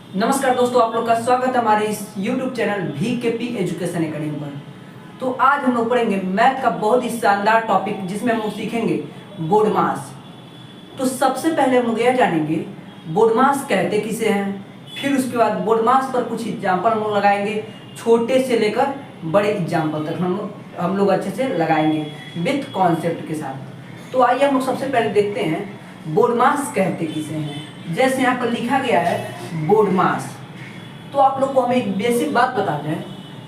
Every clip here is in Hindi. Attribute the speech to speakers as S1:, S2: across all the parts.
S1: नमस्कार दोस्तों, आप लोग का स्वागत है हमारे इस YouTube channel VKP education academy पर। तो आज हम लोग पढ़ेंगे मैथ का बहुत ही शानदार टॉपिक, जिसमें हम लोग सीखेंगे बोर्ड मास। तो सबसे पहले हम लोग यह जानेंगे बोर्ड मास कहते किसे हैं, फिर उसके बाद बोर्ड मास पर कुछ एग्जाम्पल हम लोग लगाएंगे, छोटे से लेकर बड़े एग्जाम्पल तक हम लोग अच्छे से लगाएंगे विथ कॉन्सेप्ट के साथ। तो आइए हम लोग सबसे पहले देखते हैं बोर्ड मास कहते किसे हैं। जैसे यहाँ पर लिखा गया है बोर्ड मास, तो आप लोग को हमें एक बेसिक बात बता दें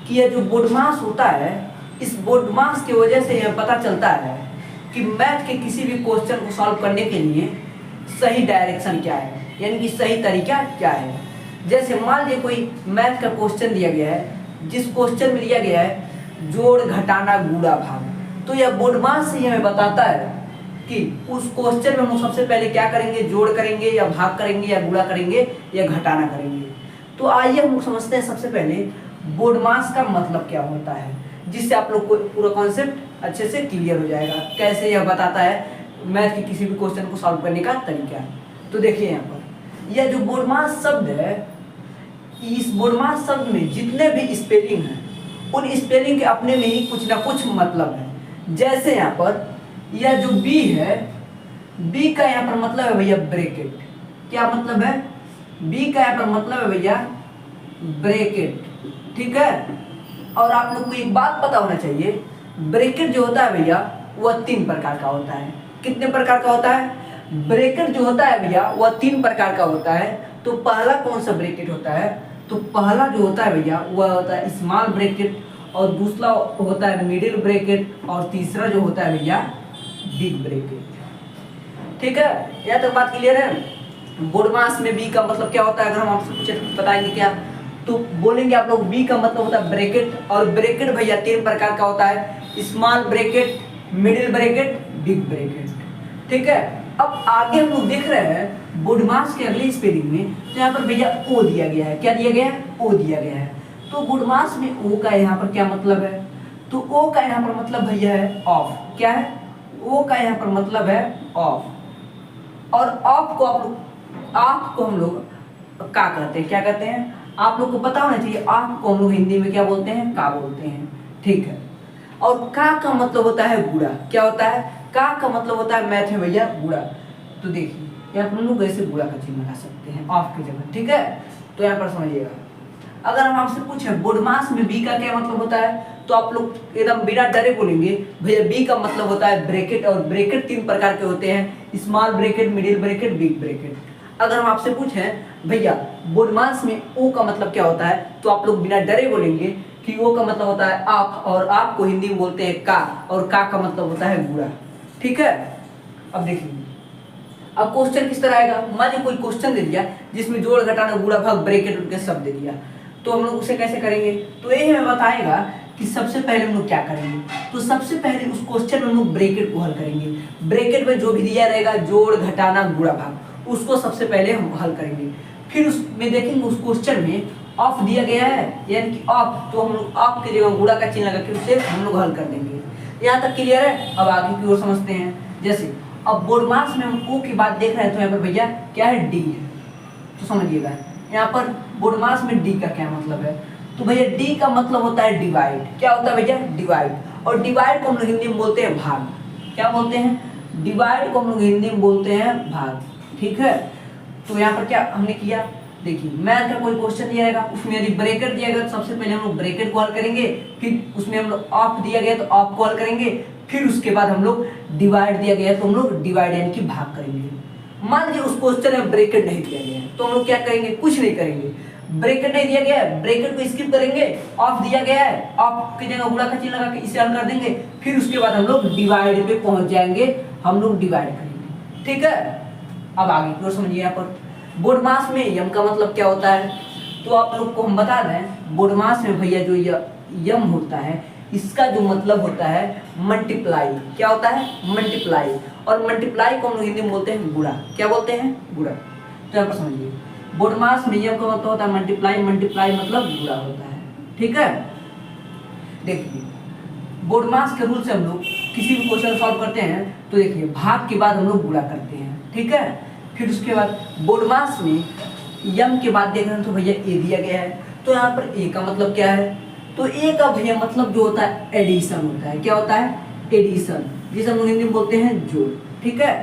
S1: कि यह जो बोर्ड मास होता है, इस बोर्ड मास की वजह से यह पता चलता है कि मैथ के किसी भी क्वेश्चन को सॉल्व करने के लिए सही डायरेक्शन क्या है, यानी कि सही तरीका क्या है। जैसे मान लीजिए कोई मैथ का क्वेश्चन दिया गया है, जिस क्वेश्चन में दिया गया है जोड़ घटाना गुणा भाग, तो यह बोर्ड मास से हमें बताता है कि उस क्वेश्चन में हम सबसे पहले क्या करेंगे, जोड़ करेंगे या भाग करेंगे या गुणा करेंगे या घटाना करेंगे। तो आइए हम लोग समझते हैं सबसे पहले बोर्ड मास का मतलब क्या होता है, जिससे आप लोग को पूरा कॉन्सेप्ट अच्छे से क्लियर हो जाएगा, कैसे यह बताता है मैथ के किसी भी क्वेश्चन को सॉल्व करने का तरीका। तो देखिए यहाँ पर यह जो बोर्ड मास शब्द है, इस बोर्ड मास शब्द में जितने भी स्पेलिंग हैं उन स्पेलिंग के अपने में ही कुछ ना कुछ मतलब है। जैसे यहाँ पर यह जो बी है, बी का यहाँ पर मतलब है भैया ब्रैकेट। क्या मतलब है? बी का यहाँ पर मतलब है भैया ब्रैकेट, ठीक है। और आप लोग को एक बात पता होना चाहिए, ब्रैकेट जो होता है भैया वह 3 प्रकार का होता है। कितने प्रकार का होता है? ब्रैकेट जो होता है भैया वह 3 प्रकार का होता है। तो पहला कौन सा ब्रैकेट होता है? तो पहला जो होता है भैया वह होता है स्मॉल ब्रैकेट, और दूसरा होता है मिडिल ब्रैकेट, और तीसरा जो होता है भैया बिग ब्रैकेट। ठीक है, यह तक बात क्लियर है। बोर्ड मास में बी का मतलब क्या होता है, अगर हम आपसे पूछे बताएंगे क्या, तो बोलेंगे आप लोग बी का मतलब होता है ब्रैकेट। और ब्रैकेट भैया 3 प्रकार का होता है, small bracket, middle bracket, big bracket. ठीक है, अब आगे हम लोग देख रहे हैं बोर्ड मास के अगले स्पेलिंग में, तो यहाँ पर भैया ओ दिया गया है। क्या दिया गया है? ओ दिया गया है। तो बोर्ड मास में ओ का यहाँ पर क्या मतलब है? तो ओ का यहाँ पर मतलब भैया है ऑफ। क्या है? ओ का यहाँ पर मतलब है ऑफ। और ऑफ को हम लोग का कहते हैं। क्या कहते हैं? आप लोग को पता होना चाहिए, ऑफ को हम लोग हिंदी में क्या बोलते हैं? का बोलते हैं। ठीक है, और का मतलब होता है गुणा। क्या होता है? का मतलब होता है मैथ में भैया गुणा। तो देखिए यहाँ पर हम लोग ऐसे गुणा का चिन्ह लगा सकते हैं ऑफ की जगह। ठीक है, तो यहाँ पर समझिएगा, अगर हम आपसे पूछे बोर्ड मास में बी का क्या मतलब होता है, तो आप लोग एकदम बिना डरे बोलेंगे भैया बी का मतलब होता है ब्रैकेट। और ब्रैकेट 3 प्रकार के होते हैं, small bracket, middle bracket, big bracket. अगर हम आपसे पूछें भैया बोर्ड मास में ओ का मतलब क्या होता है, तो आप लोग बिना डरे बोलेंगे कि ओ का मतलब होता है आप, और आप को हिंदी में बोलते हैं का, और का मतलब होता है गुणा। ठीक है, अब देखिए अब क्वेश्चन किस तरह आएगा। मान लीजिए कोई क्वेश्चन दे दिया जिसमें जोड़ घटाना गुणा भाग ब्रैकेट उनके शब्द दे दिया, तो हम लोग उसे कैसे करेंगे? तो ये हमें बताएगा कि सबसे पहले हम लोग क्या करेंगे। तो सबसे पहले उस क्वेश्चन में हम लोग ब्रैकेट को हल करेंगे। ब्रैकेट में जो भी दिया रहेगा जोड़ घटाना गुणा भाग, उसको सबसे पहले हम हल करेंगे। फिर उसमें देखेंगे उस क्वेश्चन में ऑफ दिया गया है, यानी कि ऑफ, तो हम लोग ऑफ की जगह गुणा का चिन्ह लगा के उसे हम लोग हल कर देंगे। यहाँ तक क्लियर है? अब आगे की ओर समझते हैं। जैसे अब बोर्ड मास में हम ओ की बात देख रहे हैं, तो यहाँ पर भैया क्या है? डी है। तो समझिएगा यहाँ पर बोर्ड मास में डी का क्या मतलब है। तो भैया डी का मतलब होता है डिवाइड। क्या होता है भैया? डिवाइड। और डिवाइड को हम लोग हिंदी में बोलते हैं भाग। क्या बोलते हैं? डिवाइड को हम लोग हिंदी में बोलते हैं भाग। ठीक है, तो यहाँ पर क्या हमने किया, देखिए मैथ का कोई क्वेश्चन दिया रहेगा, उसमें यदि ब्रैकेट दिया गया तो सबसे पहले हम लोग ब्रैकेट को हल करेंगे। फिर उसमें हम लोग ऑफ दिया गया तो ऑफ को हल करेंगे। फिर उसके बाद हम लोग डिवाइड दिया गया तो हम लोग डिवाइड यानी कि भाग करेंगे। मान लीजिए उस क्वेश्चन में ब्रैकेट नहीं दिया गया है, तो हम लोग क्या करेंगे? कुछ नहीं करेंगे। ब्रैकेट नहीं दिया गया है, ब्रैकेट को स्किप करेंगे। ऑफ दिया गया है, ऑफ की जगह गुणा का चिन्ह लगा के इसे हल कर देंगे। फिर उसके बाद हम लोग डिवाइड पे पहुंच जाएंगे, हम लोग डिवाइड करेंगे। ठीक है, अब आगे की ओर समझिए। यहाँ पर बोर्ड मास में यम का मतलब क्या होता है, तो आप लोग को हम बता दें बोर्ड मास में भैया जो यम होता है, इसका जो मतलब होता है मल्टीप्लाई। क्या होता है? मल्टीप्लाई। और मल्टीप्लाई को हम लोग हिंदी में बोलते हैं गुणा। क्या बोलते हैं? गुणा। तो यहाँ पर समझिए बोर्ड मास में यम का मतलब होता है मल्टीप्लाई। मल्टीप्लाई मतलब गुणा होता है। ठीक है, देखिए बोर्ड मास के रूल से हम लोग किसी भी क्वेश्चन सॉल्व करते हैं, तो देखिए भाग के बाद हम लोग गुणा करते हैं। ठीक है, फिर उसके बाद बोर्ड मास में यम के बाद देख रहे हैं तो भैया ए दिया गया है, तो यहाँ पर ए का मतलब क्या है, तो ए का भैया मतलब जो होता है एडिशन होता है। क्या होता है? एडिशन, जिसे हम लोग हिंदी में बोलते हैं जोड़। ठीक है,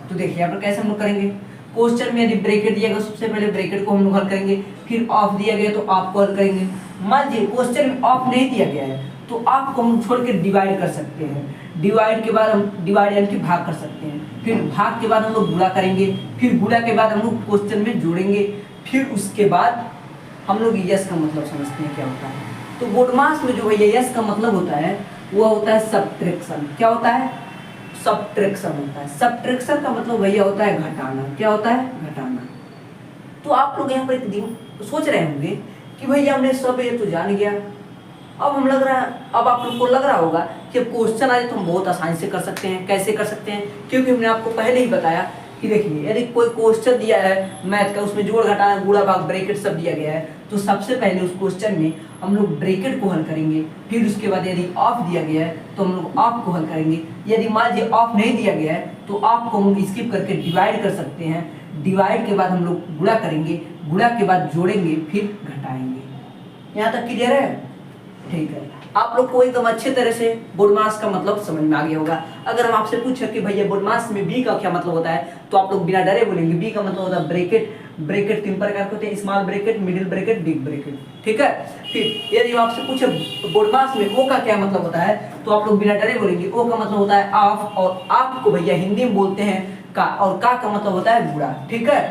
S1: तो देखिए यहाँ पर कैसे हम लोग करेंगे। क्वेश्चन में यदि ब्रैकेट दिया गया सबसे पहले ब्रैकेट को हम लोग हल करेंगे, फिर ऑफ दिया गया तो ऑफ को हल करेंगे। मान लीजिए क्वेश्चन में ऑफ नहीं दिया गया है तो ऑफ को हम छोड़ के डिवाइड कर सकते हैं। डिवाइड के बाद हम डिवाइड यानी कि भाग कर सकते हैं, फिर भाग के बाद हम लोग गुणा करेंगे, फिर गुणा के बाद हम लोग क्वेश्चन में जोड़ेंगे, फिर उसके बाद हम लोग यस का मतलब समझते हैं क्या होता है। तो बोडमास में जो भैया यस का मतलब होता है वो होता है सब्ट्रैक्शन। क्या होता है? सब्ट्रैक्शन होता है। सब्ट्रैक्शन का मतलब भैया होता है घटाना। क्या होता है? घटाना। तो आप लोग यहाँ पर एक दिन सोच रहे होंगे कि भैया हमने सब ये तो जान गया, अब हम लग रहा है, अब आप लोग को लग रहा होगा कि अब क्वेश्चन आए तो हम बहुत आसानी से कर सकते हैं। कैसे कर सकते हैं? क्योंकि हमने आपको पहले ही बताया कि देखिए यदि कोई क्वेश्चन दिया है मैथ का, उसमें जोड़ घटाना गुणा भाग ब्रैकेट सब दिया गया है, तो सबसे पहले उस क्वेश्चन में हम लोग ब्रैकेट को हल करेंगे, फिर उसके बाद यदि ऑफ दिया गया है तो हम लोग ऑफ को हल करेंगे। यदि मान लीजिए ऑफ नहीं दिया गया है तो ऑफ को हम लोग स्किप करके डिवाइड कर सकते हैं। डिवाइड के बाद हम लोग गुणा करेंगे, गुणा के बाद जोड़ेंगे, फिर घटाएंगे। यहाँ तक क्लियर है? ठीक है, आप लोग को एकदम अच्छे तरह से बोडमास का मतलब समझ में आ गया होगा। अगर हम आपसे पूछे कि भैया बोडमास में बी का क्या मतलब होता है, तो आप लोग बिना डरे बोलेंगे बी का मतलब होता है ब्रैकेट। ब्रैकेट तीन प्रकार के होते हैं, small bracket, middle bracket, big bracket. ठीक है, फिर यदि हम आपसे पूछे बोडमास में ओ का क्या मतलब होता है, तो आप लोग बिना डरे बोलेंगे ओ का मतलब होता है ऑफ, और ऑफ को भैया हिंदी में बोलते हैं का, और का मतलब होता है गुणा। ठीक है,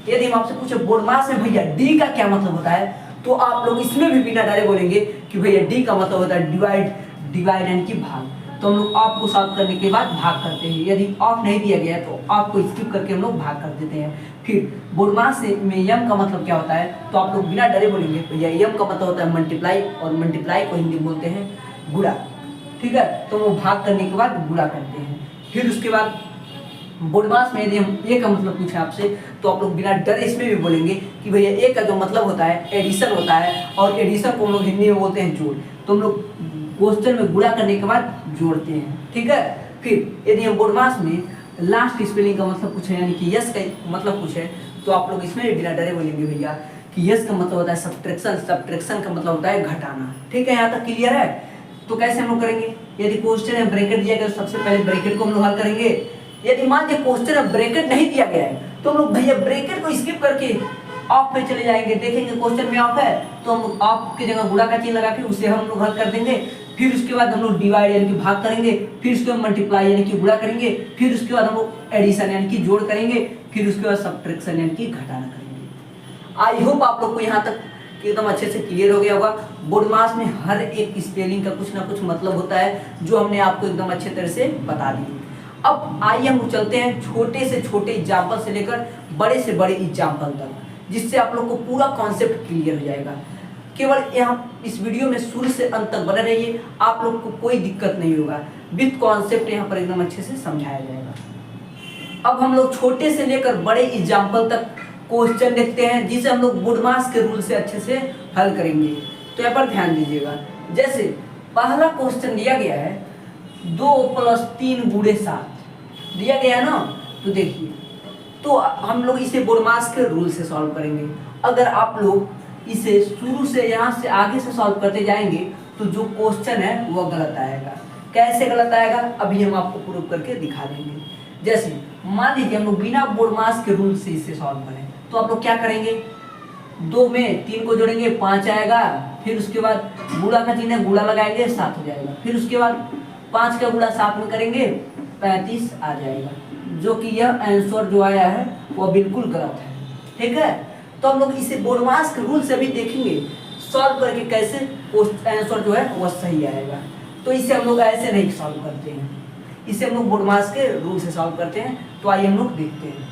S1: यदि हम आपसे पूछे बोडमास में भैया डी का क्या मतलब होता है, तो आप लोग इसमें भी बिना डरे बोलेंगे कि भैया डी का मतलब होता है डिवाइड। डिवाइड यानी कि भाग। तो हम लोग ऑफ को सॉल्व करने के बाद भाग करते हैं। यदि ऑफ नहीं दिया गया है तो ऑफ को स्किप करके हम लोग भाग कर देते हैं। फिर बोडमास में यम का मतलब क्या होता है, तो आप लोग बिना डरे बोलेंगे भैया यम का मतलब होता है मल्टीप्लाई, और मल्टीप्लाई को हिंदी में बोलते हैं गुणा। ठीक है, तो वो भाग करने के बाद गुणा करते हैं। फिर उसके बाद बोडमास में यदि हम ए का मतलब पूछे आपसे, तो आप लोग बिना डर इसमें भी बोलेंगे कि भैया ए का जो मतलब होता है एडिशन होता है, और एडिशन को हम लोग हिंदी में बोलते हैं जोड़। तो हम लोग क्वेश्चन में गुणा करने के बाद जोड़ते हैं। ठीक है, फिर यदि हम बोडमास में लास्ट स्पेलिंग का मतलब पूछे यानी कि यस का मतलब पूछे, तो आप लोग इसमें भी बिना डरे बोलेंगे भैया कि यस का मतलब होता है सब्ट्रैक्शन। सब्ट्रैक्शन का मतलब होता है घटाना। ठीक है, यहाँ तक क्लियर है? तो कैसे हम लोग करेंगे? यदि क्वेश्चन में ब्रैकेट दिया गया तो सबसे पहले ब्रैकेट को हम लोग हल करेंगे। यदि मान लीजिए क्वेश्चन में ब्रैकेट नहीं दिया गया है तो हम लोग भैया ब्रैकेट को स्किप करके ऑफ पे चले जाएंगे। देखेंगे क्वेश्चन में ऑफ है तो हम लोग ऑफ की जगह गुणा का चिन्ह लगा के उसे हम लोग हल कर देंगे। फिर उसके बाद हम लोग डिवाइड यानी कि भाग करेंगे, फिर उसके बाद मल्टीप्लाई यानी कि गुणा करेंगे, फिर उसके बाद हम लोग एडिशन यानी कि जोड़ करेंगे, फिर उसके बाद सब्ट्रैक्शन यानी कि घटाना करेंगे। आई होप आप लोग को यहाँ तक एकदम अच्छे से क्लियर हो गया होगा। बोडमास में हर एक स्पेलिंग का कुछ ना कुछ मतलब होता है जो हमने आपको एकदम अच्छे तरह से बता दी। अब आइए हम चलते हैं छोटे से छोटे एग्जाम्पल से लेकर बड़े से बड़े एग्जाम्पल तक, जिससे आप लोग को पूरा कॉन्सेप्ट क्लियर हो जाएगा। केवल यहाँ इस वीडियो में शुरू से अंत तक बने रहिए, आप लोग को कोई दिक्कत नहीं होगा। विथ कॉन्सेप्ट यहाँ पर एकदम अच्छे से समझाया जाएगा। अब हम लोग छोटे से लेकर बड़े एग्जाम्पल तक क्वेश्चन देखते हैं, जिसे हम लोग बोडमास के रूल से अच्छे से हल करेंगे। तो यहाँ पर ध्यान दीजिएगा। जैसे पहला क्वेश्चन दिया गया है 2 + 3 × 7 दिया गया है ना, तो देखिए तो हम लोग इसे बोडमास के रूल से सॉल्व करेंगे। अगर आप लोग इसे शुरू से यहाँ से आगे से सॉल्व करते जाएंगे तो जो क्वेश्चन है वो गलत आएगा। कैसे गलत आएगा अभी हम आपको प्रूव करके दिखा देंगे। जैसे मान लीजिए हम लोग बिना बोडमास के रूल से इसे सॉल्व करें, तो आप लोग क्या करेंगे, 2 में 3 को जोड़ेंगे 5 आएगा, फिर उसके बाद गुणा का चिन्ह गुणा लगाएंगे 7 हो जाएगा, फिर उसके बाद 5 का गुणा 7 में करेंगे 35 आ जाएगा, जो कि यह आंसर जो आया है वह बिल्कुल गलत है। ठीक है, तो हम लोग इसे बोडमास के रूल से भी देखेंगे सॉल्व करके कैसे आंसर जो है वह सही आएगा। तो इसे हम लोग ऐसे नहीं सॉल्व करते हैं, इसे हम लोग बोडमास के रूल से सॉल्व करते हैं। तो आइए हम लोग देखते हैं।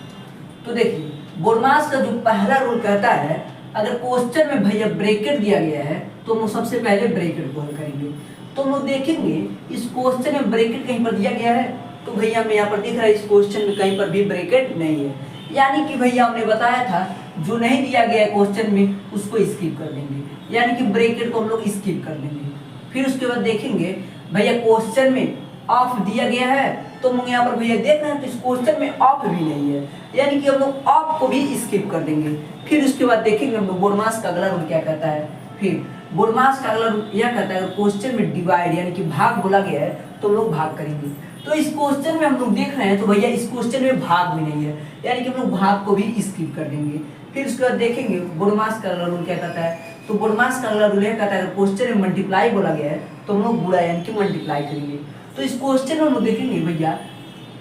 S1: तो देखिए बोडमास का जो पहला रूल कहता है, अगर क्वेश्चन में भैया ब्रैकेट दिया गया है तो हम सबसे पहले ब्रैकेट को हल करेंगे। तो हम लोग देखेंगे इस क्वेश्चन में ब्रैकेट कहीं पर दिया गया है, तो भैया हमें यहाँ पर दिख रहा है इस क्वेश्चन में कहीं पर भी ब्रैकेट नहीं है, यानी कि भैया हमने बताया था जो नहीं दिया गया है क्वेश्चन में उसको स्किप कर देंगे, यानी कि ब्रैकेट को हम लोग स्किप कर देंगे। फिर उसके बाद देखेंगे भैया क्वेश्चन में ऑफ दिया गया है तो हम यहाँ पर भैया देख रहे हैं तो इस क्वेश्चन में ऑफ भी नहीं है, यानी कि हम लोग ऑफ को भी स्किप कर देंगे। फिर उसके बाद देखेंगे हम लोग बोडमास का अगला रूल क्या कहता है। फिर बोडमास का अगला रूल यह कहता है अगर क्वेश्चन में डिवाइड यानी कि भाग बोला गया है तो हम लोग भाग करेंगे। तो इस क्वेश्चन में हम लोग देख रहे हैं तो भैया इस क्वेश्चन में भाग भी नहीं है, यानी कि हम लोग भाग को भी स्किप कर देंगे। फिर उसके बाद देखेंगे बोडमास का अगला रूल क्या कहता है। तो बोडमास का अगला रूल यह कहता है अगर क्वेश्चन में मल्टीप्लाई बोला गया है तो हम लोग गुणा यानी कि मल्टीप्लाई करेंगे। तो इस क्वेश्चन में हम लोग देखेंगे भैया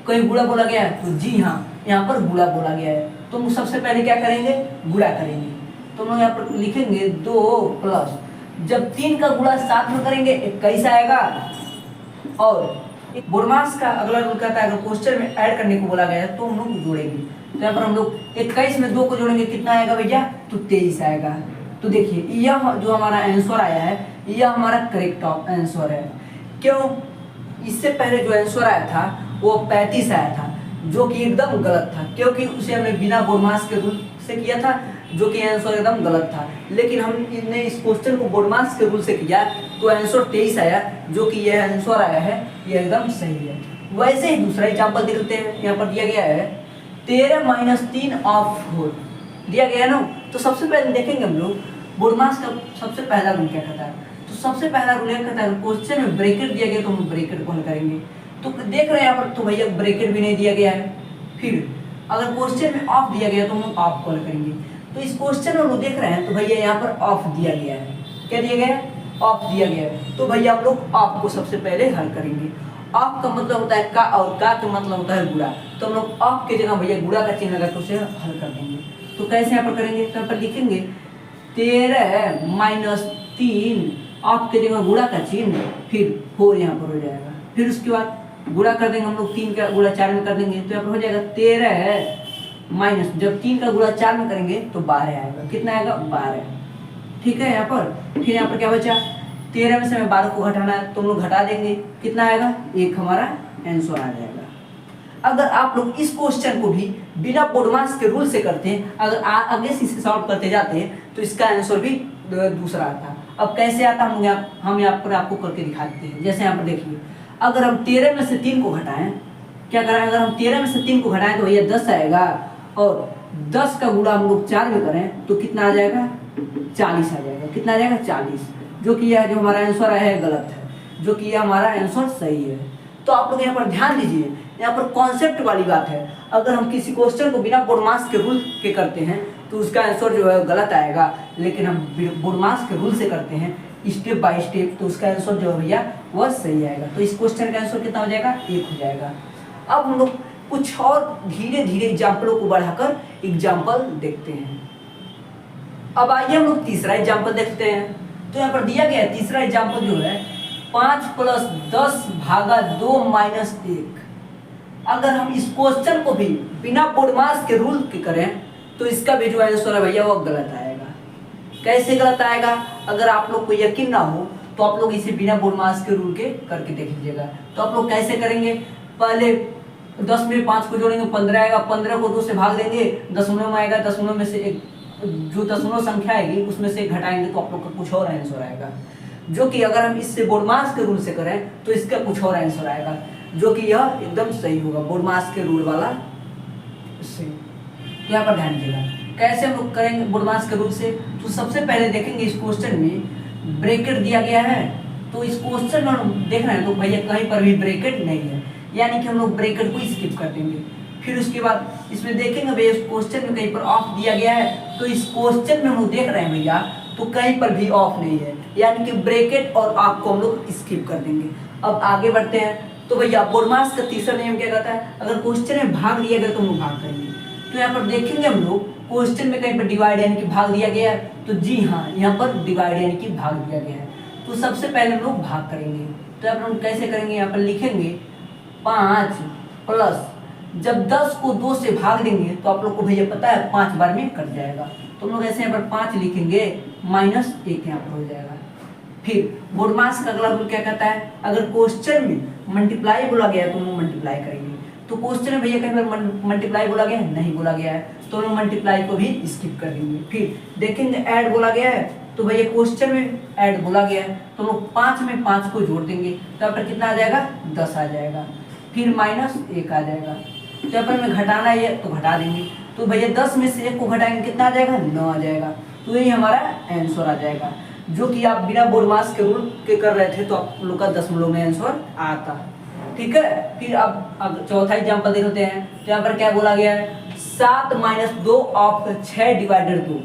S1: कहीं गुणा बोला गया है तो जी हाँ यहाँ पर गुणा बोला गया है, तो हम सबसे पहले क्या करेंगे गुणा करेंगे। तो हम लोग यहाँ पर लिखेंगे 2 प्लस जब 3 का गुणा 7 में करेंगे 21 आएगा। और बोडमास का अगला रूल कहता है अगर क्वेश्चन में ऐड करने को बोला गया है तो हम लोग जोड़ेंगे। तो यहाँ पर हम लोग 21 में 2 को जोड़ेंगे कितना आएगा भैया, तो 23 आएगा। तो देखिए यह जो हमारा आंसर आया है यह हमारा करेक्ट आंसर है। क्यों, इससे पहले जो आंसर आया था वो 35 आया था जो कि एकदम गलत था, क्योंकि उसे हमने बिना बोडमास के रूल से किया था जो कि आंसर एकदम गलत था। लेकिन हमने इस क्वेश्चन को बोडमास के रूल से किया तो आंसर 23 आया, जो कि यह आंसर आया है यह एकदम सही है। वैसे ही दूसरा एग्जाम्पल देखते हैं। यहाँ पर दिया गया है 13 - 3 ऑफ 4 दिया गया है ना। तो सबसे पहले देखेंगे हम लोग बोडमास का सबसे पहला रूल क्या कहता है। तो सबसे पहला रूल यह कहता है क्वेश्चन में ब्रैकेट दिया गया तो हम ब्रैकेट को हल करेंगे। तो देख रहे हैं यहाँ पर तो भैया ब्रैकेट भी नहीं दिया गया है। फिर अगर क्वेश्चन में ऑफ दिया गया तो हम ऑफ कॉल करेंगे। तो इस क्वेश्चन में लोग देख रहे हैं तो भैया यहाँ पर ऑफ दिया गया है। क्या दिया गया है, ऑफ दिया गया है। तो भैया हम लोग ऑफ को सबसे पहले हल करेंगे। ऑफ का मतलब होता है का और का मतलब होता है गुणा। तो हम लोग ऑफ की जगह भैया गुणा का चिन्ह लगा तो उसे हल कर देंगे। तो कैसे यहाँ पर करेंगे, तो यहाँ पर लिखेंगे 13 - 3 ऑफ की जगह गुणा का चिन्ह फिर 4 यहाँ पर हो जाएगा। फिर उसके बाद गुणा कर देंगे हम लोग 3 का गुणा 4 में कर देंगे तो यहाँ पर हो जाएगा 13 माइनस जब 3 का गुणा 4 में करेंगे तो 12 आएगा। कितना आएगा, 12। ठीक है। यहाँ पर फिर यहाँ पर क्या बचा, 13 में से हमें 12 को घटाना है तो हम लोग घटा देंगे। कितना आएगा, 1 हमारा आंसर आ जाएगा। अगर आप लोग इस क्वेश्चन को भी बिना बोडमास के रूल से करते हैं, अगर आगे से इसे सॉल्व करते जाते हैं तो इसका आंसर भी दूसरा आता। अब कैसे आता हम यहाँ पर आपको करके दिखा देते हैं। जैसे यहाँ पर देखिए अगर हम 13 में से 3 को घटाएं, क्या करें, अगर हम 13 में से 3 को घटाएं तो भैया 10 आएगा। और 10 का गुणा हम लोग 4 में करें तो कितना आ जाएगा, 40 आ जाएगा। कितना आ जाएगा, 40। जो कि यह जो हमारा आंसर है गलत है, जो कि यह हमारा आंसर सही है। तो आप लोग यहाँ पर ध्यान दीजिए, यहाँ पर कॉन्सेप्ट वाली बात है। अगर हम किसी क्वेश्चन को बिना बोडमास के रूल के करते हैं तो उसका आंसर जो है गलत आएगा, लेकिन हम बोडमास के रूल से करते हैं स्टेप बाय स्टेप तो उसका आंसर जो है भैया वह सही आएगा। तो इस क्वेश्चन का आंसर कितना हो जाएगा, 1 हो जाएगा। अब हम लोग कुछ और धीरे धीरे एग्जाम्पलों को बढ़ाकर एग्जाम्पल देखते हैं। अब आइए हम लोग तीसरा एग्जाम्पल देखते हैं। तो यहाँ पर दिया गया है तीसरा एग्जाम्पल जो है 5 + 10 भागा 2 - 1। अगर हम इस क्वेश्चन को भी बिना बोडमास के रूल के करें तो इसका भी जो आंसर है भैया वो गलत आएगा। कैसे गलत आएगा, अगर आप लोग को यकीन ना हो तो आप लोग इसे बिना बोडमास के रूल के करके देख लीजिएगा। तो आप लोग कैसे करेंगे, पहले 10 में 5 को जोड़ेंगे 15 आएगा, 15 को 2 से भाग देंगे, दशमलव में आएगा, दशमलव में से एक जो दशमलव संख्या आएगी उसमें से घटाएंगे तो आप लोग का कुछ और आंसर आएगा। जो कि अगर हम इससे बोडमास के रूल से करें तो इसका कुछ और आंसर आएगा, जो कि यह एकदम सही होगा बोडमास के रूल वाला। यहाँ पर ध्यान दीजिएगा कैसे हम लोग करेंगे बोडमास के रूल से। तो सबसे पहले देखेंगे इस क्वेश्चन में ब्रैकेट दिया गया है। तो इस क्वेश्चन में हम देख रहे हैं तो भैया कहीं पर भी ब्रैकेट नहीं है, यानी कि हम लोग ब्रैकेट को स्किप कर देंगे। फिर उसके बाद इसमें देखेंगे भैया इस क्वेश्चन में कहीं पर ऑफ दिया गया है। तो इस क्वेश्चन में हम लोग देख रहे हैं भैया तो कहीं पर भी ऑफ नहीं है, यानी कि ब्रैकेट और ऑफ को हम लोग स्किप कर देंगे। अब आगे बढ़ते हैं। तो भैया बोडमास का तीसरा नियम क्या कहता है, अगर क्वेश्चन में भाग दिया गया तो हम लोग भाग करेंगे। तो यहाँ पर देखेंगे हम लोग क्वेश्चन में कहीं पर डिवाइड यानी कि भाग दिया गया है, तो जी हाँ यहाँ पर डिवाइड यानी कि भाग दिया गया है। तो सबसे पहले हम लोग भाग करेंगे। तो यहाँ पर हम कैसे करेंगे, यहाँ पर लिखेंगे 5 प्लस जब 10 को 2 से भाग देंगे तो आप लोग को भैया पता है 5 बार में कट जाएगा। तो हम लोग ऐसे यहाँ पर 5 लिखेंगे -1 यहाँ पर हो जाएगा। फिर बोडमास का अगला रूल क्या कहता है, अगर क्वेश्चन में मल्टीप्लाई बोला गया है तो हम लोग मल्टीप्लाई करेंगे। तो क्वेश्चन में भैया कहीं पर मल्टीप्लाई बोला गया है, नहीं बोला गया है, तो हम लोग मल्टीप्लाई को भी स्किप कर देंगे। फिर देखेंगे ऐड बोला गया है, तो भैया क्वेश्चन में ऐड बोला गया है तो हम लोग 5 में 5 को जोड़ देंगे तो यहाँ पर कितना आ जाएगा, 10 आ जाएगा। फिर -1 आ जाएगा। तो यहाँ पर हमें घटाना है तो घटा देंगे। तो भैया 10 में से 1 को घटाएंगे कितना आ जाएगा, 9 आ जाएगा। तो यही हमारा आंसर आ जाएगा, जो कि आप बिना बोर्ड मास के रूल के कर रहे थे तो आप लोग का दशमलव में आंसर आता। ठीक है, फिर अब चौथा एग्जाम्पल देख लेते हैं। तो यहाँ पर क्या बोला गया है, 7 - 2 ऑफ 6 डिवाइडेड 2।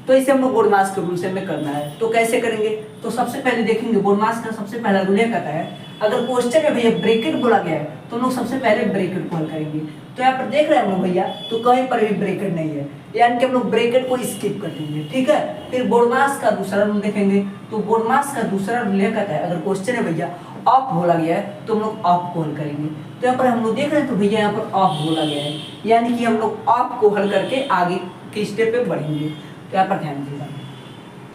S1: तो इसे हम लोग बोर्ड मास के रूल से हमें करना है। तो कैसे करेंगे, तो सबसे पहले देखेंगे बोर्ड मास का सबसे पहला रूल यह कहता है, अगर क्वेश्चन में भैया ब्रैकेट बोला गया है तो हम लोग सबसे पहले ब्रैकेट को हल करेंगे। तो यहाँ पर देख रहे हैं हम लोग भैया, तो कहीं पर भी ब्रैकेट नहीं है, यानी कि हम लोग ब्रैकेट को स्किप कर देंगे। ठीक है, फिर बोर्ड मास का दूसरा रूल देखेंगे। तो बोर्ड मास का दूसरा रूल यह कहता है, अगर क्वेश्चन है भैया ऑफ बोला गया है तो हम लोग ऑफ को हल करेंगे। तो यहाँ पर हम लोग देख रहे हैं, तो भैया यहाँ पर ऑफ बोला गया है, यानी कि हम लोग ऑफ को हल करके आगे के स्टेप पे बढ़ेंगे। तो यहाँ पर ध्यान दीजिएगा,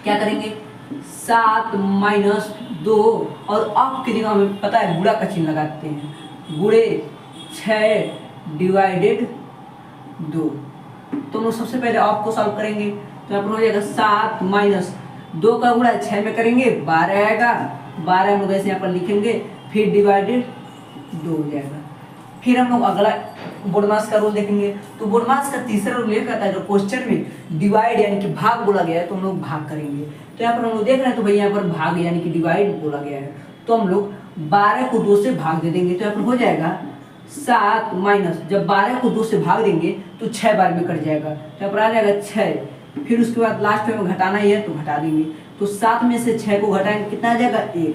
S1: क्या करेंगे, 7 - 2 और ऑफ की जगह हमें पता है गुणा का चिन्ह लगाते हैं, गुणे 6 डिवाइडेड 2। तो हम लोग सबसे पहले ऑफ को सॉल्व करेंगे। तो यहाँ पर हो जाएगा 7 - 2 का गुणा 6 में करेंगे 12 आएगा, 12 हम लोग ऐसे यहाँ पर लिखेंगे, फिर डिवाइडेड 2 हो जाएगा। फिर हम लोग अगला बोर्ड मास का रूल देखेंगे। तो बोर्ड मास का तीसरा रूल ये कहता है, जो क्वेश्चन में डिवाइड यानी कि भाग बोला गया है तो हम लोग भाग करेंगे। तो यहाँ पर हम लोग देख रहे हैं, तो भैया यहाँ पर भाग यानी कि डिवाइड बोला गया है, तो हम लोग 12 को 2 से भाग दे देंगे। तो यहाँ पर हो जाएगा 7 - जब 12 को 2 से भाग देंगे तो 6 बार में कट जाएगा, तो यहाँ पर आ जाएगा 6। फिर उसके बाद लास्ट में घटाना ही है तो घटा देंगे। तो 7 में से 6 को घटाएंगे कितना आ जाएगा, 1।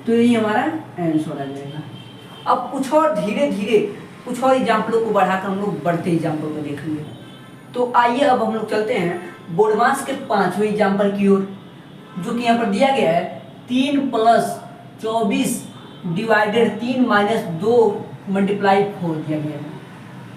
S1: तो यही हमारा आंसर आ जाएगा। अब कुछ और धीरे धीरे कुछ और एग्जाम्पलों को बढ़ाकर हम लोग बढ़ते एग्जाम्पल को देखेंगे। तो आइए अब हम लोग चलते हैं बोर्ड मास के 5वें एग्जाम्पल की ओर, जो कि यहाँ पर दिया गया है 3 + 24 डिवाइडेड 3 - 2 × 4 दिया गया है।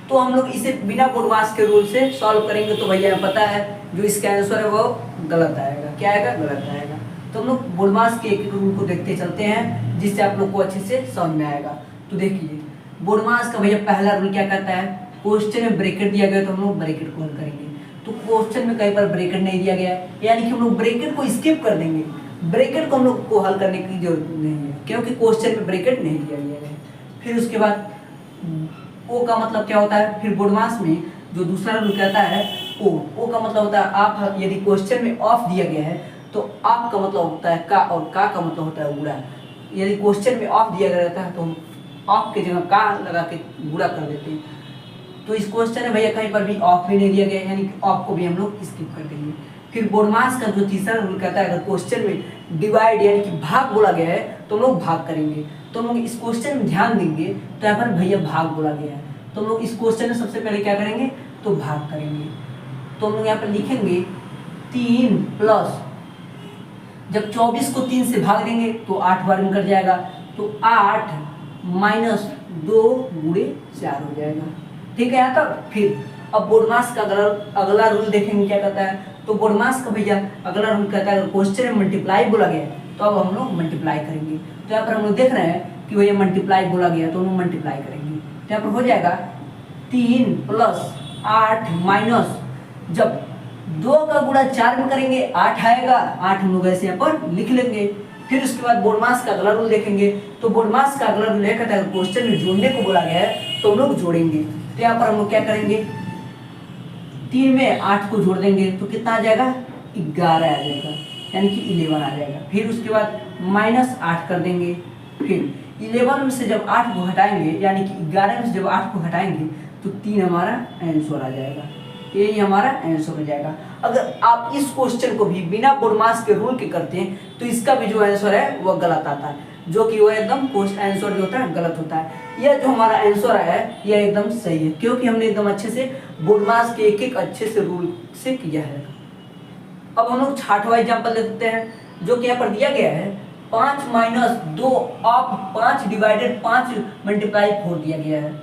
S1: तो हम लोग इसे बिना बोर्ड मास के रूल से सॉल्व करेंगे। तो भैया पता है जो इसका आंसर है वो गलत आएगा। क्या आएगा, गलत आएगा। तो हम लोग बोर्ड मास के एक रूल को देखते चलते हैं, जिससे आप लोग को अच्छे से समझ में आएगा। तो देखिए बोर्ड मास का भैया पहला रूल क्या कहता है, क्वेश्चन में ब्रैकेट दिया गया तो हम लोग ब्रैकेट को हल करेंगे। तो क्वेश्चन में कहीं पर ब्रैकेट नहीं दिया गया है, यानी कि हम लोग ब्रैकेट को स्किप कर देंगे। ब्रैकेट को हम लोग को हल करने की जरूरत नहीं है, क्योंकि क्वेश्चन में ब्रैकेट नहीं दिया गया है। फिर उसके बाद ओ का मतलब क्या होता है, फिर बोर्ड मास में जो दूसरा रूल कहता है ओ का मतलब होता है आप, यदि क्वेश्चन में ऑफ दिया गया है तो आप का मतलब होता है का, और का मतलब होता है गुणा। यदि क्वेश्चन में ऑफ दिया गया रहता है तो हम ऑफ की जगह का लगा के गुणा कर देते हैं। तो इस क्वेश्चन में भैया कहीं पर भी ऑफ भी नहीं दिया गया, यानी कि ऑफ को भी हम लोग स्किप कर देंगे। फिर बोर्ड मास का जो तीसरा रूल कहता है, अगर क्वेश्चन में डिवाइड यानी कि भाग बोला गया है तो हम लोग भाग करेंगे। तो हम लोग इस क्वेश्चन में ध्यान देंगे, तो यहाँ पर भैया भाग बोला गया है, तो हम लोग इस क्वेश्चन में सबसे पहले क्या करेंगे, तो भाग करेंगे। तो हम लोग यहाँ पर लिखेंगे 3 प्लस, जब 24 को 3 से भाग देंगे तो 8 बार में कट जाएगा, तो 8 - 2 × 4 हो जाएगा। ठीक है, तब फिर अब बोर्ड मास का अगला रूल देखेंगे क्या कहता है। तो बोर्ड मास का भैया अगला रूल कहता है, अगर क्वेश्चन में मल्टीप्लाई बोला गया है तो अब हम लोग मल्टीप्लाई करेंगे। तो यहाँ पर हम लोग देख रहे हैं कि भैया मल्टीप्लाई बोला गया तो हम लोग मल्टीप्लाई करेंगे। तो यहाँ पर हो जाएगा 3 + 8 - जब 2 का गुणा 4 में करेंगे 8 आएगा, 8 हम लोग ऐसे यहाँ पर लिख लेंगे। फिर उसके बाद बोर्ड मास का अगला रूल देखेंगे। तो बोर्ड मास का अगला रूल कहता है, क्वेश्चन में जोड़ने को बोला गया है तो हम लोग जोड़ेंगे। तो यहाँ पर हम लोग क्या करेंगे, 3 में 8 को जोड़ देंगे तो कितना आ जाएगा, 11 आ जाएगा, यानी कि 11 आ जाएगा। फिर उसके बाद -8 कर देंगे। फिर 11 में से जब 8 को हटाएंगे, यानी कि 11 में से जब 8 को हटाएंगे तो 3 हमारा आंसर आ जाएगा। यही हमारा आंसर हो जाएगा। अगर आप इस क्वेश्चन को भी बिना बोर्ड मास के रूल के करते हैं तो इसका भी जो आंसर है वो गलत आता है, जो कि वो एकदम आंसर जो होता है गलत होता है। यह जो हमारा आंसर आया है यह एकदम सही है, क्योंकि हमने एकदम अच्छे से बोर्ड मास के एक एक अच्छे से रूल से किया है। अब हम लोग 6वां एग्जाम्पल देखते हैं, जो कि यहाँ पर दिया गया है 5 - 2 ऑफ 5 डिवाइडेड 5 × 4 दिया गया है।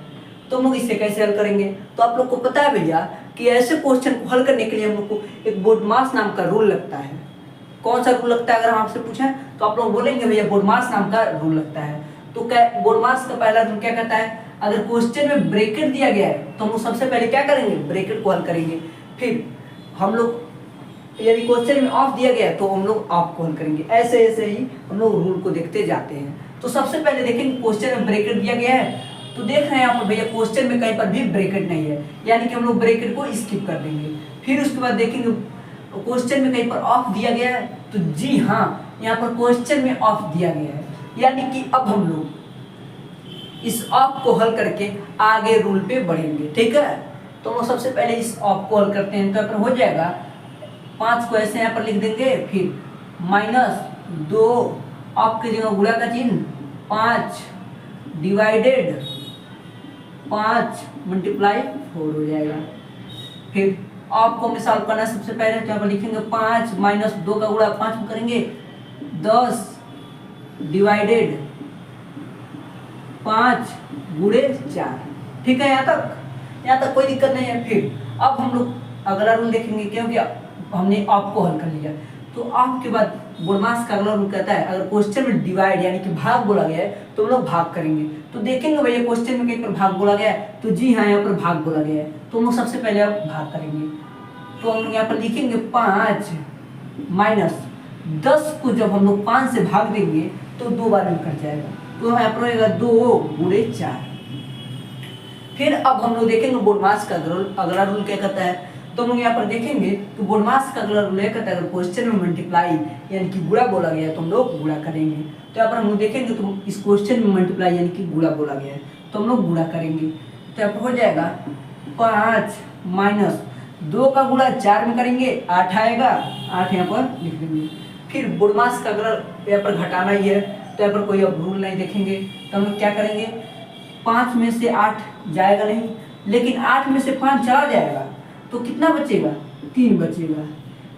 S1: तो हम लोग इसे कैसे हल करेंगे। तो आप लोग को पता है भैया कि ऐसे क्वेश्चन को हल करने के लिए हम लोग को एक बोर्ड मास नाम का रूल लगता है। कौन सा रूल लगता है, अगर हम आपसे पूछें तो आप लोग बोलेंगे भैया बोर्ड मास नाम का रूल लगता है। तो क्या बोर्ड मास का पहला रूल क्या कहता है, अगर क्वेश्चन में ब्रैकेट दिया गया है तो हम लोग सबसे पहले क्या करेंगे, ब्रैकेट को हल करेंगे। फिर हम लोग यदि क्वेश्चन में ऑफ दिया गया है तो हम लोग ऑफ को हल करेंगे। ऐसे ऐसे ही हम लोग रूल को देखते जाते हैं। तो सबसे पहले देखेंगे क्वेश्चन में ब्रैकेट दिया गया है तो देख रहे हैं यहाँ पर भैया क्वेश्चन में कहीं पर भी ब्रैकेट नहीं है, यानी कि हम लोग ब्रैकेट को स्किप कर देंगे। फिर उसके बाद देखेंगे क्वेश्चन में कहीं पर ऑफ दिया गया है, तो जी हाँ यहाँ पर क्वेश्चन में ऑफ दिया गया है, यानी कि अब हम लोग इस ऑफ को हल करके आगे रूल पे बढ़ेंगे। ठीक है, तो हम सबसे पहले इस ऑफ को हल करते हैं। तो यहाँ पर हो जाएगा 5 को ऐसे यहाँ पर लिख देंगे, फिर -2 ऑफ की जगह गुणा का चिन्ह 5 डिवाइडेड 5 मल्टीप्लाई 4 हो जाएगा। फिर ऑफ को हमें सॉल्व करना है। सबसे पहले तो यहाँ पर लिखेंगे 5 - 2 का गुणा 5 में करेंगे 10 डिवाइडेड 5 गुणे 4। ठीक है, यहाँ तक कोई दिक्कत नहीं है। फिर अब हम लोग अगला रूल देखेंगे, क्योंकि हमने ऑफ को हल कर लिया। तो ऑफ के बाद बोडमास का अगला रूल कहता है अगर क्वेश्चन में डिवाइड यानी कि भाग बोला गया है तो हम लोग भाग करेंगे। तो देखेंगे भैया क्वेश्चन में कहीं पर भाग बोला गया है, तो जी हाँ यहाँ पर भाग बोला गया है, तो हम लोग सबसे पहले अब भाग करेंगे। तो हम लोग यहाँ पर लिखेंगे 5 - 10 को जब हम लोग 5 से भाग देंगे तो 2 बार में कट जाएगा, तो यहाँ पर रहेगा 2 गुणे 4। फिर अब हम लोग देखेंगे बोडमास का अगला रूल क्या कहता है। तो हम लोग यहाँ पर देखेंगे कि बोडमास का अगला रूल कहता है अगर क्वेश्चन में मल्टीप्लाई यानी कि गुणा बोला गया है तो हम लोग गुणा करेंगे। तो यहाँ पर हम लोग देखेंगे तो इस क्वेश्चन में मल्टीप्लाई यानी कि गुणा बोला गया है तो हम लोग गुणा करेंगे। तो यहाँ पर हो जाएगा 5 - 2 का गुणा 4 में करेंगे 8 आएगा, 8 यहाँ पर लिख देंगे। फिर बोडमास का अगला यहाँ पर घटाना ही है, तो यहाँ पर कोई अब रूल नहीं देखेंगे। तो हम लोग क्या करेंगे 5 में से 8 जाएगा नहीं, लेकिन 8 में से 5 चला जाएगा तो कितना बचेगा 3 बचेगा,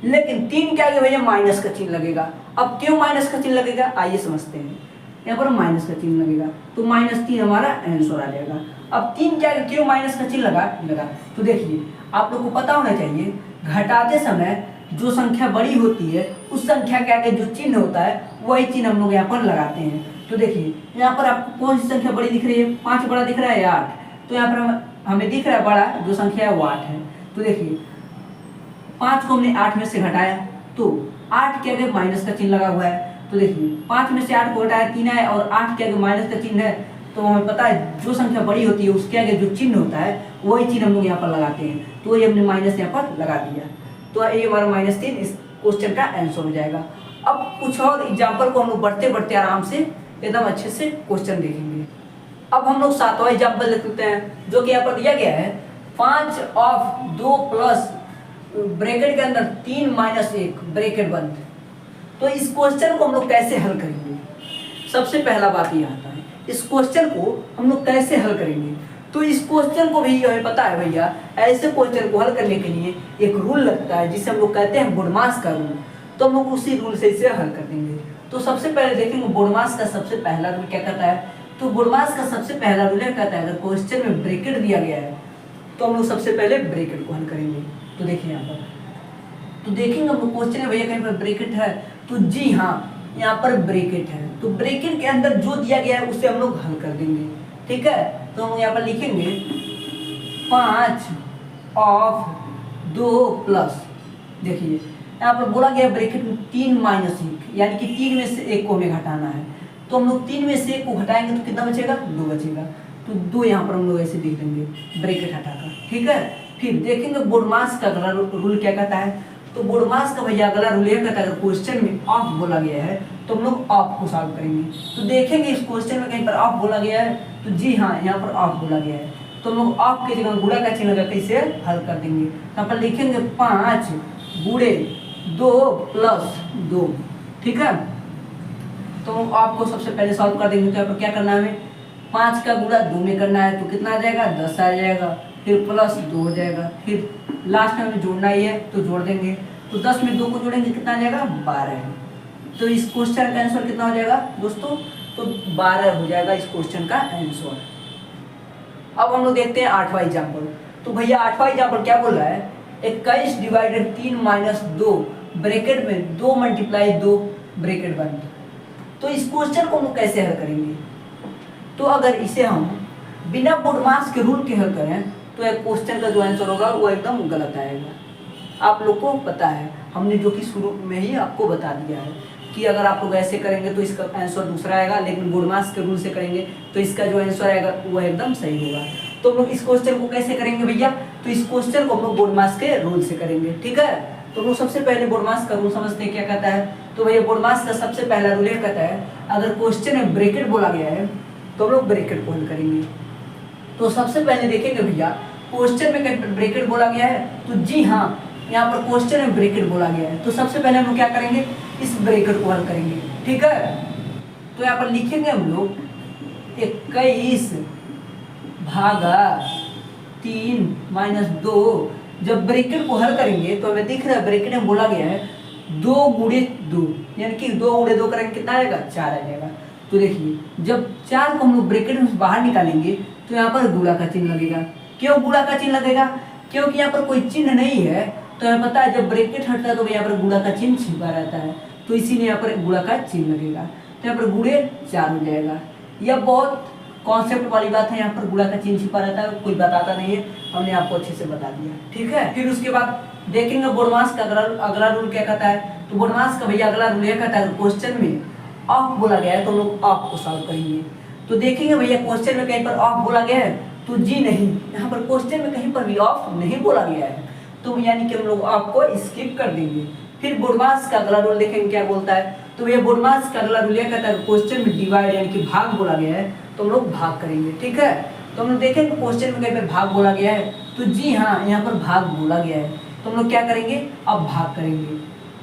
S1: लेकिन 3 के आगे भैया माइनस का चिन्ह लगेगा। अब क्यों माइनस का चिन्ह लगेगा आइए समझते हैं। यहाँ पर माइनस का चिन्ह लगेगा तो -3 हमारा आंसर आ जाएगा। अब 3 के आगे क्यों माइनस का चिन्ह लगा, तो देखिए आप लोग को पता होना चाहिए घटाते समय जो संख्या बड़ी होती है उस संख्या के आगे जो चिन्ह होता है वही चिन्ह हम लोग यहाँ पर लगाते हैं। तो देखिए यहाँ पर आपको कौन सी संख्या बड़ी दिख रही है, 5 बड़ा दिख रहा है या 8, तो यहाँ पर हमें दिख रहा है बड़ा जो संख्या है वो 8 है। तो देखिए 5 को हमने 8 में से घटाया तो 8 के आगे माइनस का चिन्ह लगा हुआ है। तो देखिए 5 में से 8 को घटाया 3 है और 8 के आगे माइनस का चिन्ह है, तो हमें पता है जो संख्या बड़ी होती है उसके आगे जो चिन्ह होता है वही चिन्ह हम लोग यहाँ पर लगाते हैं। तो ये हमने माइनस यहाँ पर लगा दिया, तो ये हमारा -3 इस क्वेश्चन का आंसर हो जाएगा। अब कुछ और एग्जाम्पल को हम लोग बढ़ते बढ़ते आराम से एकदम अच्छे से क्वेश्चन देखेंगे। अब हम लोग 7वां एग्जाम्पल देख लेते हैं, जो कि यहाँ पर दिया गया है 5 ऑफ 2 प्लस ब्रैकेट के अंदर 3 - 1 ब्रैकेट बंद। तो इस क्वेश्चन को हम लोग कैसे हल करेंगे, सबसे पहला बात ये आता है इस क्वेश्चन को हम लोग कैसे हल करेंगे। तो इस क्वेश्चन को भी हमें पता है भैया, ऐसे क्वेश्चन को हल करने के लिए एक रूल लगता है जिसे हम लोग कहते हैं बोडमास का रूल। तो हम लोग उसी रूल से इसे हल कर देंगे। तो सबसे पहले देखेंगे बोडमास का सबसे पहला रूल क्या कहता है। तो बोडमास का सबसे पहला रूल कहता है अगर क्वेश्चन में ब्रैकेट दिया गया है तो हम लोग सबसे पहले ब्रैकेट को हल करेंगे। तो देखिए यहाँ पर तो देखेंगे हम लोग क्वेश्चन में भैया कहीं पर ब्रैकेट है, तो जी हाँ यहाँ पर ब्रैकेट है, तो ब्रैकेट के अंदर जो दिया गया है उसे हम लोग हल कर देंगे। ठीक है, तो हम यहाँ पर लिखेंगे 5 ऑफ 2 प्लस, देखिए यहाँ पर बोला गया ब्रैकेट में 3 - 1 यानी कि 3 में से 1 को हमें घटाना है। तो हम लोग 3 में से 1 को घटाएंगे तो कितना बचेगा 2 बचेगा, तो 2 यहाँ पर हम लोग ऐसे लिख देंगे ब्रैकेट हटाकर। ठीक है, फिर देखेंगे बोडमास का अगला रूल क्या कहता है। तो बोडमास का भैया अगला रूल यह कहता है अगर क्वेश्चन में ऑफ बोला गया है तो हम लोग ऑफ को सॉल्व करेंगे। तो देखेंगे इस क्वेश्चन में कहीं पर ऑफ बोला गया है, तो जी हाँ यहाँ पर ऑफ बोला गया है, तो हम लोग ऑफ की जगह गुणा का चिन्ह लगाकर इसे हल कर देंगे। तो यहाँ पर लिखेंगे 5 गुणे 2 प्लस 2। ठीक है, तो हम ऑफ को सबसे पहले सॉल्व कर देंगे। तो यहाँ पर क्या करना है हमें 5 का गुणा 2 में करना है, तो कितना आ जाएगा 10 आ जाएगा, फिर प्लस 2 हो जाएगा, फिर लास्ट में हमें जोड़ना ही है तो जोड़ देंगे। तो 10 में 2 को जोड़ेंगे कितना आ जाएगा 12 है। तो इस क्वेश्चन का आंसर कितना हो जाएगा दोस्तों, तो 12 हो जाएगा इस क्वेश्चन का आंसर। अब हम लोग देखते हैं 8वां एग्जाम्पल। तो भैया 8वां एग्जाम्पल क्या बोल रहा है 21 डिवाइडेड 3 - 2 ब्रैकेट में 2 × 2 ब्रैकेट बंद। तो इस क्वेश्चन को हम लोग कैसे हल करेंगे। तो अगर इसे हम बिना बोडमास के रूल के हल करें तो एक क्वेश्चन का जो आंसर होगा वो एकदम गलत आएगा। आप लोग को पता है, हमने जो कि शुरू में ही आपको बता दिया है कि अगर आप लोग ऐसे करेंगे तो इसका आंसर दूसरा आएगा, लेकिन बोडमास के रूल से करेंगे तो इसका जो आंसर आएगा वो एकदम सही होगा। तो हम लोग इस क्वेश्चन को कैसे करेंगे भैया, तो इस क्वेश्चन को हम लोग बोडमास के रूल से करेंगे, ठीक है। तो हम लोग सबसे पहले बोडमास का रूल समझते हैं क्या कहता है। तो भैया बोडमास का सबसे पहला रूल ये कहता है, अगर क्वेश्चन में ब्रैकेट बोला गया है तो हम लोग ब्रैकेट को हल करेंगे। तो सबसे पहले देखेंगे भैया क्वेश्चन में कहीं ब्रैकेट बोला गया है, तो जी हाँ यहाँ पर क्वेश्चन में ब्रैकेट बोला गया है, तो सबसे पहले हम लोग क्या करेंगे, इस ब्रैकेट को हल करेंगे, ठीक है। तो यहाँ पर लिखेंगे हम लोग 21 भागा 3 माइनस 2। जब ब्रैकेट को हल करेंगे तो हमें दिख रहा है ब्रैकेट में बोला गया है 2 गुणे 2, यानी कि 2 गुणे 2 करेंगे कितना आएगा, 4 आ जाएगा। तो देखिए जब 4 को हम लोग ब्रैकेट में बाहर निकालेंगे तो यहाँ पर गुणा का चिन्ह लगेगा। क्यों गुणा का चिन्ह लगेगा, क्योंकि यहाँ पर कोई चिन्ह नहीं है। तो हमें पता है जब ब्रैकेट हटता है तो यहाँ पर गुणा का चिन्ह छिपा रहता है, तो इसीलिए यहाँ पर गुणा का चिन्ह लगेगा। तो यहाँ पर गुणे 4 हो जाएगा। यह बहुत कॉन्सेप्ट वाली बात है, यहाँ पर गुणा का चिन्ह छिपा रहता है, कोई बताता नहीं है, हमने आपको अच्छे से बता दिया, ठीक है। फिर उसके बाद देखेंगे बोडमास का अगला रूल क्या कहता है। तो बोडमास का भैया अगला रूल यह कहता है, क्वेश्चन में ऑफ बोला गया है तो हम लोग ऑफ को सॉल्व करेंगे। तो देखेंगे भैया क्वेश्चन में कहीं पर ऑफ बोला गया है, तो जी नहीं, यहाँ पर क्वेश्चन में कहीं पर भी ऑफ नहीं बोला गया है, तो यानी कि हम लोग ऑफ को स्किप कर देंगे। फिर बोडमास का अगला रूल देखेंगे क्या बोलता है। तो भैया बोडमास का अगला रूल यह कहता है, क्वेश्चन में डिवाइड यानी कि भाग बोला गया है तो हम लोग भाग करेंगे, ठीक है। तो हम लोग देखेंगे क्वेश्चन में कहीं पर भाग बोला गया है, तो जी हाँ यहाँ पर भाग बोला गया है, तो हम लोग क्या करेंगे, अब भाग करेंगे।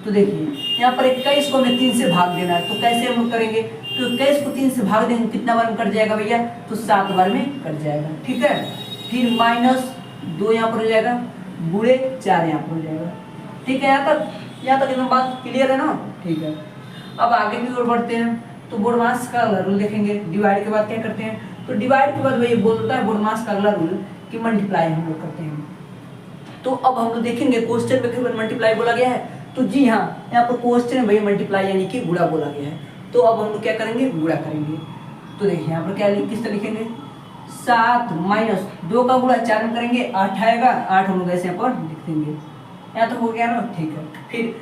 S1: तो देखिए यहाँ पर 21 को हमें 3 से भाग देना है, तो कैसे हम लोग करेंगे, तो 21 को 3 से भाग देंगे कितना बार में कट जाएगा भैया, तो 7 बार में कट जाएगा, ठीक है। फिर -2 यहाँ पर हो जाएगा, गुणे 4 यहाँ पर हो जाएगा, ठीक है। यहाँ तक एकदम बात क्लियर है ना, ठीक है। अब आगे की ओर बढ़ते हैं। तो बोडमास का अगला रूल देखेंगे, डिवाइड के बाद क्या करते हैं। तो डिवाइड के बाद भैया बोलता है बोडमास का अगला रूल कि मल्टीप्लाई हम लोग करते हैं। तो अब हम लोग देखेंगे क्वेश्चन में कहीं मल्टीप्लाई बोला गया है, तो जी हाँ यहाँ पर क्वेश्चन में भैया मल्टीप्लाई यानी कि गुणा बोला गया है, तो अब हम लोग क्या करेंगे, गुणा करेंगे। तो देखिए यहाँ पर क्या किस तरह लिखेंगे, 7 माइनस 2 का गुणा 4 में करेंगे 8 आएगा, 8 हम लोग ऐसे यहाँ पर लिख देंगे। यहाँ तो हो गया ना, ठीक है। फिर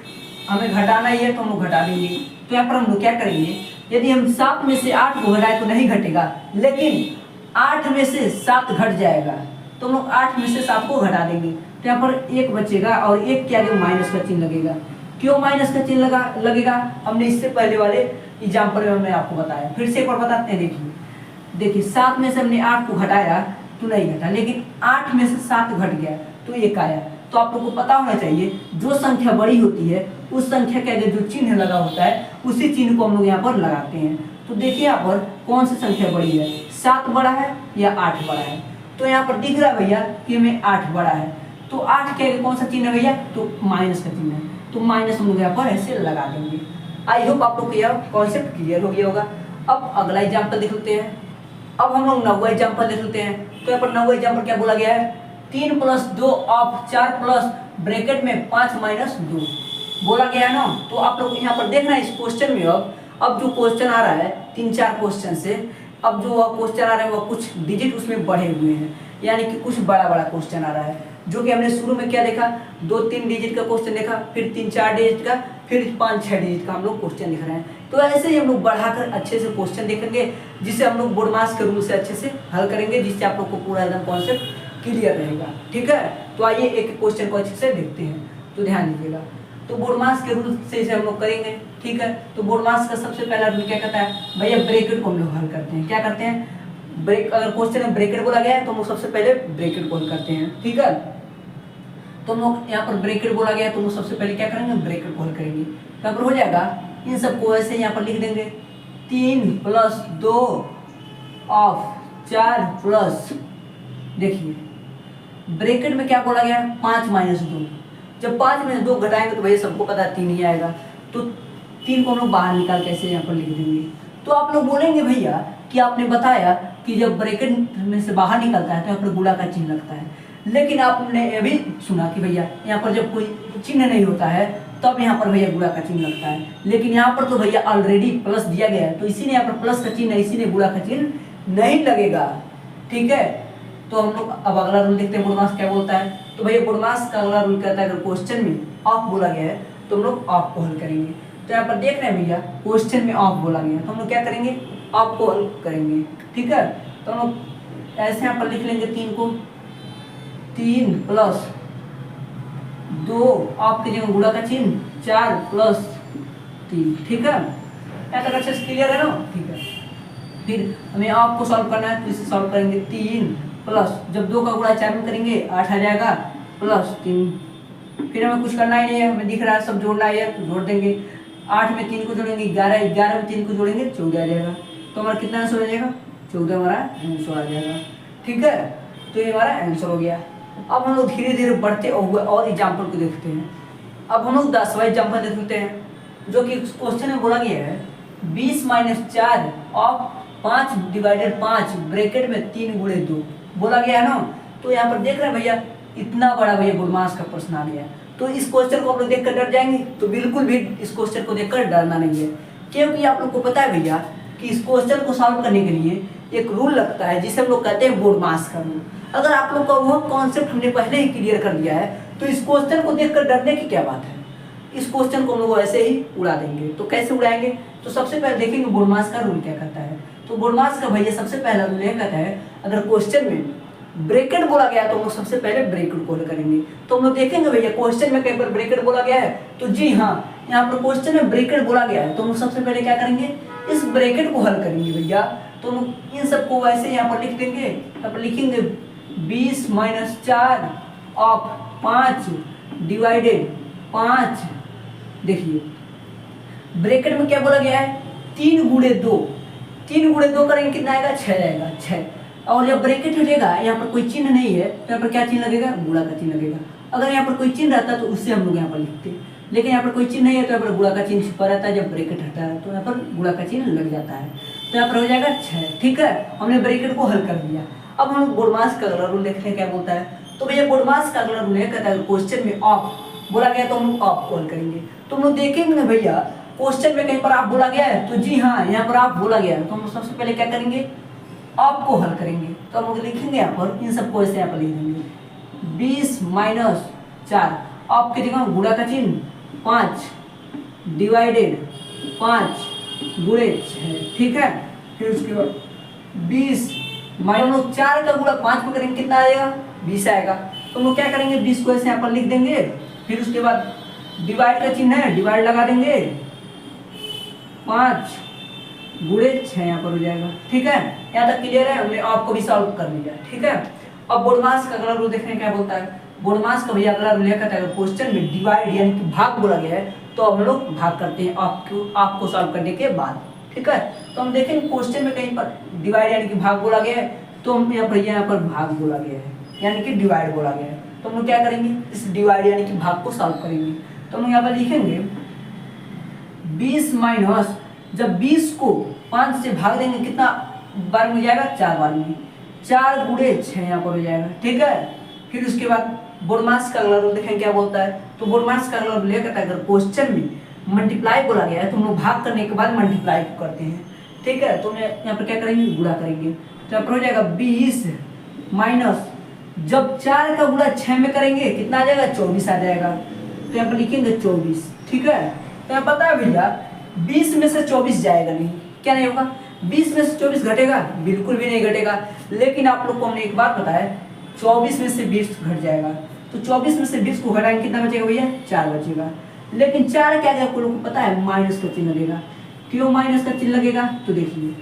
S1: हमें घटाना ही है तो हम लोग घटा देंगे। तो यहाँ पर हम लोग क्या करेंगे, यदि हम 7 में से 8 को घटाए तो नहीं घटेगा, लेकिन 8 में से 7 घट जाएगा, तो हम लोग 8 में से 7 को घटा देंगे। तो यहाँ पर 1 बचेगा और 1 के आगे माइनस का चिन्ह लगेगा। क्यों माइनस का चिन्ह लगेगा, हमने इससे पहले वाले एग्जाम्पल में हमने आपको बताया, फिर से एक बार बताते हैं। देखिए 7 में से हमने 8 को घटाया तो नहीं घटा, लेकिन 8 में से 7 घट गया तो 1 आया। तो आप लोग को पता होना चाहिए जो संख्या बड़ी होती है उस संख्या के आगे जो चिन्ह लगा होता है उसी चिन्ह को हम लोग यहाँ पर लगाते हैं। तो देखिए यहाँ पर कौन सी संख्या बड़ी है, 7 बड़ा है या 8 बड़ा है। तो यहाँ पर दिख रहा है भैया कि हमें 8 बड़ा है, तो 8 के आगे कौन सा चिन्ह है भैया, तो माइनस का चिन्ह है, तो माइनस हम लोग यहाँ पर ऐसे लगा देंगे। आई होप आप लोग को यह कॉन्सेप्ट क्लियर हो गया होगा। अब अगला एग्जाम्पल देख लेते हैं। अब हम लोग 9वां एग्जाम्पल देख लेते हैं। तो यहाँ पर 9वां एग्जाम्पल क्या बोला गया है, 3 + 2 ऑफ 4 प्लस ब्रैकेट में 5 - 2 बोला गया है ना। तो आप लोग यहाँ पर देखना है इस क्वेश्चन में, अब जो क्वेश्चन आ रहा है 3-4 क्वेश्चन से, अब जो क्वेश्चन आ रहा है वो कुछ डिजिट उसमें बढ़े हुए हैं, यानी कि कुछ बड़ा बड़ा क्वेश्चन आ रहा है। जो कि हमने शुरू में क्या देखा, 2-3 डिजिट का क्वेश्चन देखा, फिर 3-4 डिजिट का, फिर 5-6 डिजिट का हम लोग क्वेश्चन लिख रहे हैं। तो ऐसे ही हम लोग बढ़ाकर अच्छे से क्वेश्चन देखेंगे, जिसे हम लोग बोडमास के रूल से अच्छे से हल करेंगे, जिससे आप लोग को पूरा एकदम कॉन्सेप्ट क्लियर रहेगा, ठीक है। तो आइए एक क्वेश्चन को अच्छे से देखते हैं, तो ध्यान दीजिएगा। तो बोडमास के रूल से इसे हम लोग करेंगे, ठीक है। तो बोडमास का सबसे पहला रूल क्या कहता है भैया, ब्रैकेट को हम लोग हल करते हैं। क्या करते हैं, अगर क्वेश्चन में ब्रैकेट बोला गया है तो हम लोग सबसे पहले ब्रैकेट को हल करते हैं, ठीक है। तो हम लोग यहाँ पर ब्रैकेट बोला गया है तो हम लोग सबसे पहले क्या करेंगे, ब्रैकेट को हल करेंगे। यहाँ पर हो जाएगा, इन सबको ऐसे यहाँ पर लिख देंगे, 3 + 2 ऑफ 4 प्लस, देखिए ब्रैकेट में क्या बोला गया, 5 - 2। जब 5 में से 2 घटाएंगे तो भैया सबको पता है 3 ही आएगा, तो 3 को हम लोग बाहर निकाल के ऐसे यहाँ पर लिख देंगे। तो आप लोग बोलेंगे भैया कि आपने बताया कि जब ब्रैकेट में से बाहर निकलता है तो यहाँ पर गुणा का चिन्ह लगता है, लेकिन आपने ये भी सुना कि भैया यहाँ पर जब कोई चिन्ह नहीं होता है तब यहाँ पर भैया गुणा का चिन्ह लगता है, लेकिन यहाँ पर तो भैया ऑलरेडी प्लस दिया गया है, तो इसीलिए यहाँ पर प्लस का चिन्ह है, इसीलिए गुणा का चिन्ह नहीं लगेगा, ठीक है। तो हम लोग अब अगला रूल देखते हैं, बोडमास क्या बोलता है। तो भैया बोडमास का अगला रूल कहता है, अगर क्वेश्चन में ऑफ बोला गया है तो हम लोग ऑफ को हल करेंगे। तो यहाँ पर देख रहे हैं भैया क्वेश्चन में ऑफ बोला गया, तो हम लोग क्या करेंगे, ऑफ को हल करेंगे। ठीक है, तो हम लोग ऐसे यहाँ पर लिख लेंगे 3 को, 3 प्लस 2 ऑफ की जगह गुणा का चिन्ह, 4 प्लस 3। ठीक है, यहाँ तक अच्छे से क्लियर है ना। ठीक है, फिर हमें ऑफ को सॉल्व करना है, तो इसे सॉल्व करेंगे 3 प्लस, जब 2 का गुणा 4 में करेंगे 8 आ जाएगा, प्लस 3। फिर हमें कुछ करना ही नहीं है, हमें दिख रहा है सब जोड़ना है तो जोड़ देंगे। 8 में 3 को जोड़ेंगे 11, 11 में 3 को जोड़ेंगे 14 आ जाएगा। तो हमारा कितना आंसर हो जाएगा, 14 हमारा आंसर आ जाएगा। ठीक है, तो ये हमारा आंसर हो गया। अब हम लोग धीरे धीरे बढ़ते हुए और एग्जाम्पल को देखते हैं। अब हम लोग 10वां एग्जाम्पल देखते हैं, जो कि क्वेश्चन में बोला गया है 20 - 4 ऑफ 5 / 5 ब्रैकेट में 3 × 2 बोला गया है ना। तो यहाँ पर देख रहे हैं भैया इतना बड़ा भैया गुणमास का प्रश्न आ गया। तो इस क्वेश्चन को आप लोग देखकर डर जाएंगे, तो बिल्कुल भी इस क्वेश्चन को देखकर डरना नहीं है, क्योंकि आप लोग को पता है भैया कि इस क्वेश्चन को सॉल्व करने के लिए एक रूल लगता है जिसे हम लोग कहते हैं बोर्डमास का रूल। अगर आप लोग का वो कॉन्सेप्ट हमने पहले ही क्लियर कर दिया है, तो इस क्वेश्चन को देखकर डरने की क्या बात है। इस क्वेश्चन को हम लोग ऐसे ही उड़ा देंगे। तो कैसे उड़ाएंगे, तो सबसे पहले देखेंगे बोर्डमास का रूल क्या कहता है। तो बोर्डमास का भैया सबसे पहला रूल यह कहता है, अगर क्वेश्चन में ब्रैकेट बोला गया तो हम लोग सबसे पहले ब्रैकेट को हल करेंगे। तो हम लोग देखेंगे भैया क्वेश्चन में कहीं पर ब्रैकेट बोला गया है, तो जी हाँ यहाँ पर क्वेश्चन में ब्रैकेट बोला गया है, तो हम लोग सबसे पहले क्या करेंगे, इस ब्रैकेट को हल करेंगे भैया। तो हम लोग इन सबको वैसे यहाँ पर लिख देंगे। यहाँ पर लिखेंगे 20 - 4 ऑफ 5 / 5। देखिए ब्रैकेट में क्या बोला गया है, 3 × 2। 3 × 2 करेंगे कितना आएगा, 6 आएगा, 6। और जब ब्रैकेट हटेगा, यहाँ पर कोई चिन्ह नहीं है, तो यहाँ पर क्या चिन्ह लगेगा, गुणा का चिन्ह लगेगा। अगर यहाँ पर कोई चिन्ह रहता तो उससे हम लोग यहाँ पर लिखते, लेकिन यहाँ पर कोई चिन्ह नहीं है, तो यहाँ पर गुणा का चिन्ह छिपा रहता है। जब ब्रैकेट हटता है तो यहाँ पर गुणा का चिन्ह लग जाता है, तो यहाँ पर हो जाएगा 6। ठीक है, हमने ब्रैकेट को हल कर दिया। अब हम लोग बोर्डमास का अगला रूल देखते हैं क्या बोलता है। तो भैया बोर्डमास का अगला रूल है, कहता है क्वेश्चन में ऑफ बोला गया तो हम लोग ऑफ को हल करेंगे। तो हम लोग देखेंगे ना भैया क्वेश्चन में कहीं पर आप बोला गया है, तो जी हाँ यहाँ पर आप बोला गया है, तो हम सबसे पहले क्या करेंगे, ऑफ को हल करेंगे। तो हम लोग लिखेंगे यहाँ पर, इन सबको ऐसे यहाँ पर लिख देंगे 20 - 4 ऑफ की जगह गुणा का चिन्ह, 5 / 5 × 6। ठीक है, फिर उसके बाद 20 हम लोग 4 का गुणा 5 में करेंगे कितना आएगा, 20 आएगा। तो हम लोग क्या करेंगे, 20 को ऐसे यहाँ पर लिख देंगे। फिर उसके बाद डिवाइड का चिन्ह है, डिवाइड लगा देंगे, 5 × 6 यहाँ पर हो जाएगा। ठीक है, यहाँ तक क्लियर है, हमने ऑफ को भी सॉल्व कर लिया। ठीक है, अब बोर्डमास का अगला रूल देखने क्या बोलता है। बोर्डमास का भैया अगला रूल यह कहता है, क्वेश्चन में डिवाइड यानी कि भाग बोला गया है तो हम लोग भाग करते हैं ऑफ को सॉल्व करने के बाद। ठीक है, तो हम देखेंगे क्वेश्चन में कहीं पर डिवाइड यानी कि भाग बोला गया है, तो हम यहाँ पर भाग बोला गया है यानी कि डिवाइड बोला गया है। तो हम लोग क्या करेंगे, इस डिवाइड यानी कि भाग को सॉल्व करेंगे। तो हम यहाँ पर लिखेंगे 20 - जब 20 को 5 से भाग देंगे कितना बार मिल जाएगा, 4 बार में, 4 × 6 यहाँ पर हो जाएगा। ठीक है, फिर उसके बाद बोर्डमास का अगला रूल देखें क्या बोलता है। तो बोर्डमास का अगला रूल यह कहता है, अगर क्वेश्चन में मल्टीप्लाई बोला गया है तो हम लोग भाग करने के बाद मल्टीप्लाई करते हैं। ठीक है, तो हम यहाँ पर क्या करेंगे, गुणा करेंगे। तो यहाँ पर हो जाएगा 20 - जब 4 का गुणा 6 में करेंगे कितना आ जाएगा, 24 आ जाएगा। तो यहाँ पर लिखेंगे 24। ठीक है, तो यहाँ पता है भैया 20 में से 24 जाएगा नहीं, क्या नहीं होगा, 20 में से 24 घटेगा, बिल्कुल भी नहीं घटेगा। लेकिन आप लोग को हमने एक बात बताया, 24 में से 20 घट जाएगा। तो 24 में से 20 को घटाएंगे कितना बचेगा भैया, 4 बचेगा। लेकिन 4 क्या आप लोग को पता है, माइनस का चिन्ह लगेगा। क्यों माइनस का चिन्ह लगेगा, तो देखिए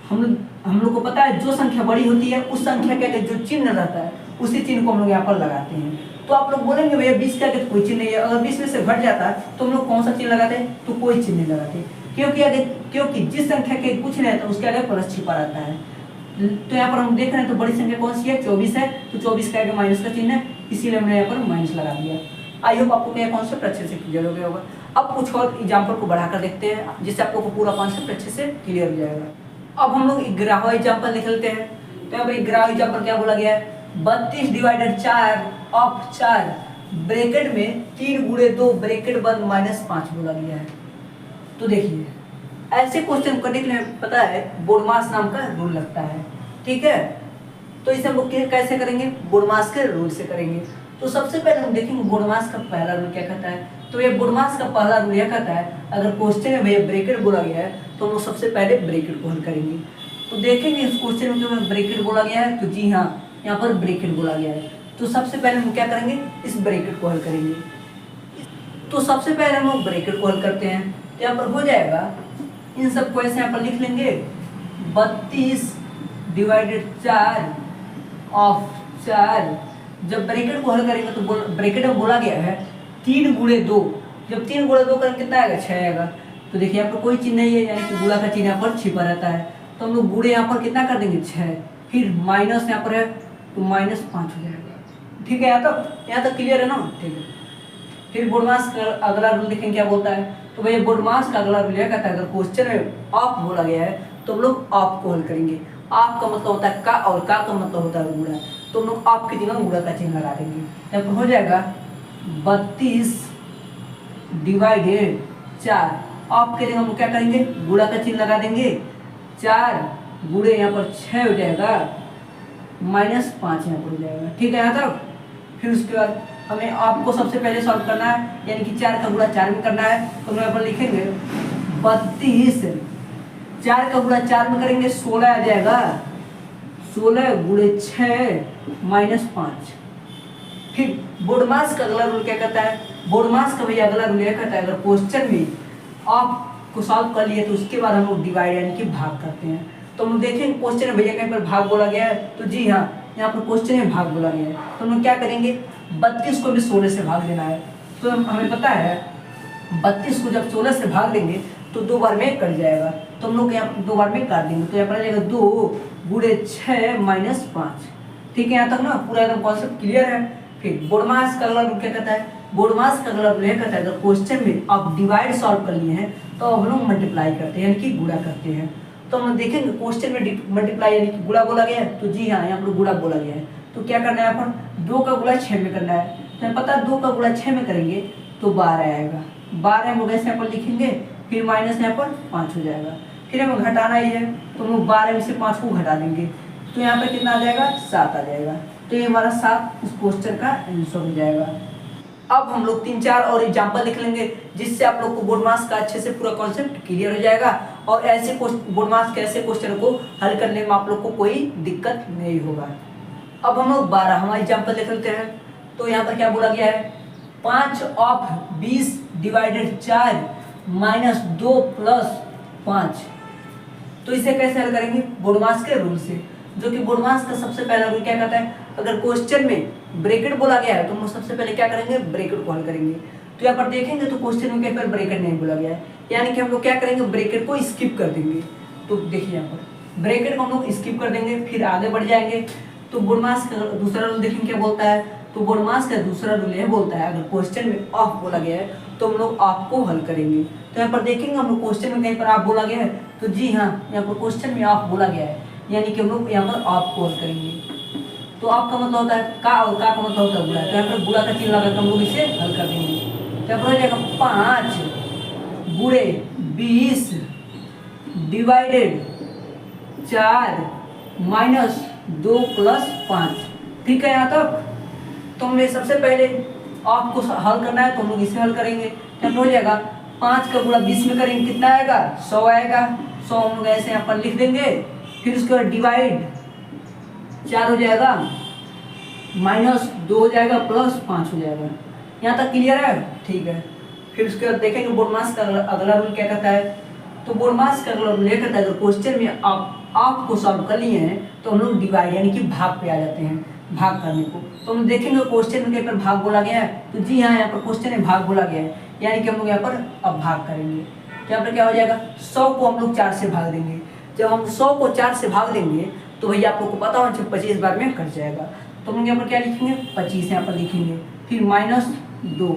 S1: हम लोग को पता है जो संख्या बड़ी होती है उस संख्या के जो चिन्ह रहता है उसी चिन्ह को हम लोग यहाँ पर लगाते हैं। तो आप लोग बोलेंगे भैया 20 का तो कोई चिन्ह नहीं है, अगर 20 में से घट जाता तो हम लोग कौन सा चिन्ह लगाते, तो कोई चिन्ह नहीं लगाते, क्योंकि जिस संख्या के कुछ नहीं रहता उसके आगे प्लस छिपा रहता है। तो यहाँ पर हम देख रहे हैं तो बड़ी संख्या कौन सी है, 24 है, तो 24 का आगे माइनस का चिन्ह है, इसीलिए हमने यहाँ पर माइनस लगा दिया। आई होप आपको क्या कॉन्सेप्ट अच्छे से क्लियर हो गया होगा। अब कुछ और एग्जाम्पल को बढ़ाकर देखते हैं जिससे आपको पूरा कॉन्सेप्ट अच्छे से क्लियर हो जाएगा। अब हम लोग 11वां एग्जाम्पल देख लेते हैं। तो यहाँ पर 11वां एग्जाम्पल क्या बोला गया है, 32 / 4 ऑफ 4 ब्रैकेट में 3 × 2 ब्रैकेट बंद -5 बोला गया है। तो देखिए ऐसे क्वेश्चन करने के लिए पता है बोर्डमास नाम का रूल लगता है। ठीक है, तो इसे हम लोग कैसे करेंगे, बोर्डमास के रूल से करेंगे। तो सबसे पहले हम देखेंगे बोर्डमास का पहला रूल क्या कहता है। तो ये बोडमास का पहला रूल यह कहता है, अगर क्वेश्चन में भैया ब्रैकेट बोला गया है तो हम लोग सबसे पहले ब्रैकेट को हल करेंगे। तो देखेंगे इस क्वेश्चन में क्यों ब्रैकेट बोला गया है, तो जी हाँ यहाँ पर ब्रैकेट बोला गया है। तो सबसे पहले हम क्या करेंगे, इस ब्रैकेट को हल करेंगे। तो सबसे पहले हम लोग ब्रैकेट को हल करते हैं। तो यहाँ पर हो जाएगा, इन सबको ऐसे यहाँ पर लिख लेंगे, 32 डिवाइडेड 4 ऑफ 4। जब ब्रैकेट को हल करेंगे तो ब्रैकेट में बोला गया है 3 गुणे 2, जब 3 गुणे 2 करेंगे कितना आएगा, 6 आएगा। तो देखिए यहाँ पर कोई चिन्ह नहीं है, यानी कि गुणा का चिन्ह यहाँ पर छिपा रहता है। तो हम लोग गुणे यहाँ पर कितना कर देंगे, 6, फिर माइनस यहाँ पर है तो -5 हो जाएगा। ठीक है, यहाँ तक क्लियर है ना। ठीक है, फिर बोडमास का अगला रूल देखेंगे क्या बोलता है। तो भैया बोडमास का अगला रूल यह कहता है, अगर क्वेश्चन में ऑफ बोला गया है तो हम लोग ऑफ को हल करेंगे। ऑफ का मतलब होता है का, और का मतलब होता है गुणा। तो हम लोग ऑफ की जगह गुणा का चिन्ह लगा देंगे। यहाँ पर हो जाएगा 32 डिवाइडेड 4। ऑफ के जगह हम क्या करेंगे, गुणा का चिन्ह लगा देंगे। 4 गुणे यहाँ पर 6 हो जाएगा, -5 यहाँ पर हो जाएगा। ठीक है, यहाँ तक। फिर उसके बाद हमें आपको सबसे पहले सॉल्व करना है, यानी कि 4 का गुणा 4 में करना है। तो हम यहाँ पर लिखेंगे 32, 4 का गुणा 4 में करेंगे 16 आ जाएगा, 16 गुणे 6 -5। फिर बोडमास का अगला रूल क्या कहता है, बोडमास का भैया अगला रूल यह कहता है, अगर क्वेश्चन में आप को सॉल्व कर लिए तो उसके बाद हम लोग डिवाइड यानी कि भाग करते हैं। तो हम लोग देखेंगे क्वेश्चन में भैया कहीं पर भाग बोला गया है, तो जी हाँ यहाँ पर क्वेश्चन में भाग बोला गया है। तो हम लोग क्या करेंगे, 32 को भी 16 से भाग देना है। तो हमें पता है 32 को जब 16 से भाग देंगे तो 2 बार में कट जाएगा। तो हम लोग यहाँ 2 बार में काट देंगे। तो यहाँ पर आ जाएगा 2 गुणे 6 -5। ठीक है, यहाँ तक ना पूरा एकदम कॉन्सेप्ट क्लियर है। फिर बोडमास का अगला रूल क्या कहता है, बोडमास का अगला रूल यह कहता है, अगर क्वेश्चन में आप डिवाइड सॉल्व कर लिए हैं तो हम लोग मल्टीप्लाई करते हैं, यानी कि गुणा करते हैं। तो हम देखेंगे क्वेश्चन में मल्टीप्लाई यानी कि गुणा बोला गया है, तो जी हाँ यहाँ पर गुणा बोला गया है। तो क्या करना है, यहाँ पर 2 का गुणा 6 में करना है। तो हमें पता है 2 का गुणा 6 में करेंगे तो 12 आएगा। 12 हम लोग ऐसे यहाँ पर लिखेंगे, फिर माइनस यहाँ पर 5 हो जाएगा। फिर हमें घटाना ही है तो हम लोग 12 में से 5 को घटा देंगे। तो यहाँ पर कितना आ जाएगा, 7 आ जाएगा। तो ये हमारा 7 इस क्वेश्चन का आंसर हो जाएगा। अब हम लोग 3-4 और एग्जाम्पल लिख लेंगे, जिससे आप लोग को बोडमास का अच्छे से पूरा कॉन्सेप्ट क्लियर हो जाएगा और ऐसे बोडमास के ऐसे क्वेश्चन को हल करने में आप लोग को कोई दिक्कत नहीं होगा। अब हम लोग 12 हमारा एग्जाम्पल लिख लेते हैं। तो यहाँ पर क्या बोला गया है, 5 ऑफ 20 डिवाइडेड 4 -2 + 5। तो इसे कैसे हल करेंगे, बोडमास के रूल से, जो कि बोडमास का सबसे पहला रूल क्या कहता है, अगर क्वेश्चन में ब्रैकेट बोला गया है तो हम सबसे पहले क्या करेंगे, ब्रैकेट को हल करेंगे। तो यहाँ पर देखेंगे तो क्वेश्चन में कहीं पर ब्रैकेट नहीं बोला गया है, यानी कि हम लोग क्या करेंगे, ब्रैकेट को स्किप कर देंगे। तो देखिए यहाँ पर ब्रैकेट को हम लोग स्किप कर देंगे, फिर आगे बढ़ जाएंगे। तो बोडमास का दूसरा रूल देखेंगे क्या बोलता है। तो बोडमास का दूसरा रूल यह बोलता है, अगर क्वेश्चन में ऑफ बोला गया है तो हम लोग ऑफ को हल करेंगे। तो यहाँ पर देखेंगे हम लोग क्वेश्चन में कहीं पर ऑफ बोला गया है, तो जी हाँ यहाँ पर क्वेश्चन में ऑफ बोला गया है, यानी कि हम लोग यहाँ पर ऑफ को हल करेंगे। तो ऑफ का मतलब होता है का, और का मतलब होता है गुणा। तो यहाँ पर गुणा का चिन्ह लगाकर हम लोग इसे हल कर देंगे। तो यहाँ पर हो जाएगा 5 गुणे 20 डिवाइडेड 4 -2 + 5। ठीक है, यहाँ तक। तो हमें सबसे पहले ऑफ को हल करना है तो हम लोग इसे हल करेंगे। तो हो जाएगा 5 का गुणा 20 में करेंगे, कितना आएगा, 100 आएगा। 100 हम लोग ऐसे यहाँ पर लिख देंगे। फिर उसके बाद डिवाइड 4 हो जाएगा, -2 हो जाएगा, +5 हो जाएगा। यहाँ तक क्लियर है, ठीक है। फिर उसके बाद देखेंगे बोडमास का अगला रूल क्या कहता है। तो बोडमास का अगला रूल ये कहता है, अगर क्वेश्चन में आप को सॉल्व कर लिए हैं तो हम लोग डिवाइड यानी कि भाग पे आ जाते हैं, भाग करने को। तो हम देखेंगे क्वेश्चन में कहीं पर भाग बोला गया है, तो जी हाँ यहाँ पर क्वेश्चन में भाग बोला गया है, यानी कि हम लोग यहाँ पर अब भाग करेंगे। तो यहाँ पर क्या हो जाएगा, 100 को हम लोग 4 से भाग देंगे। जब हम 100 को 4 से भाग देंगे तो भैया आप लोग को पता होना चाहिए 25 बार में कट जाएगा। तो हम यहाँ पर क्या लिखेंगे, 25 यहाँ पर लिखेंगे, फिर -2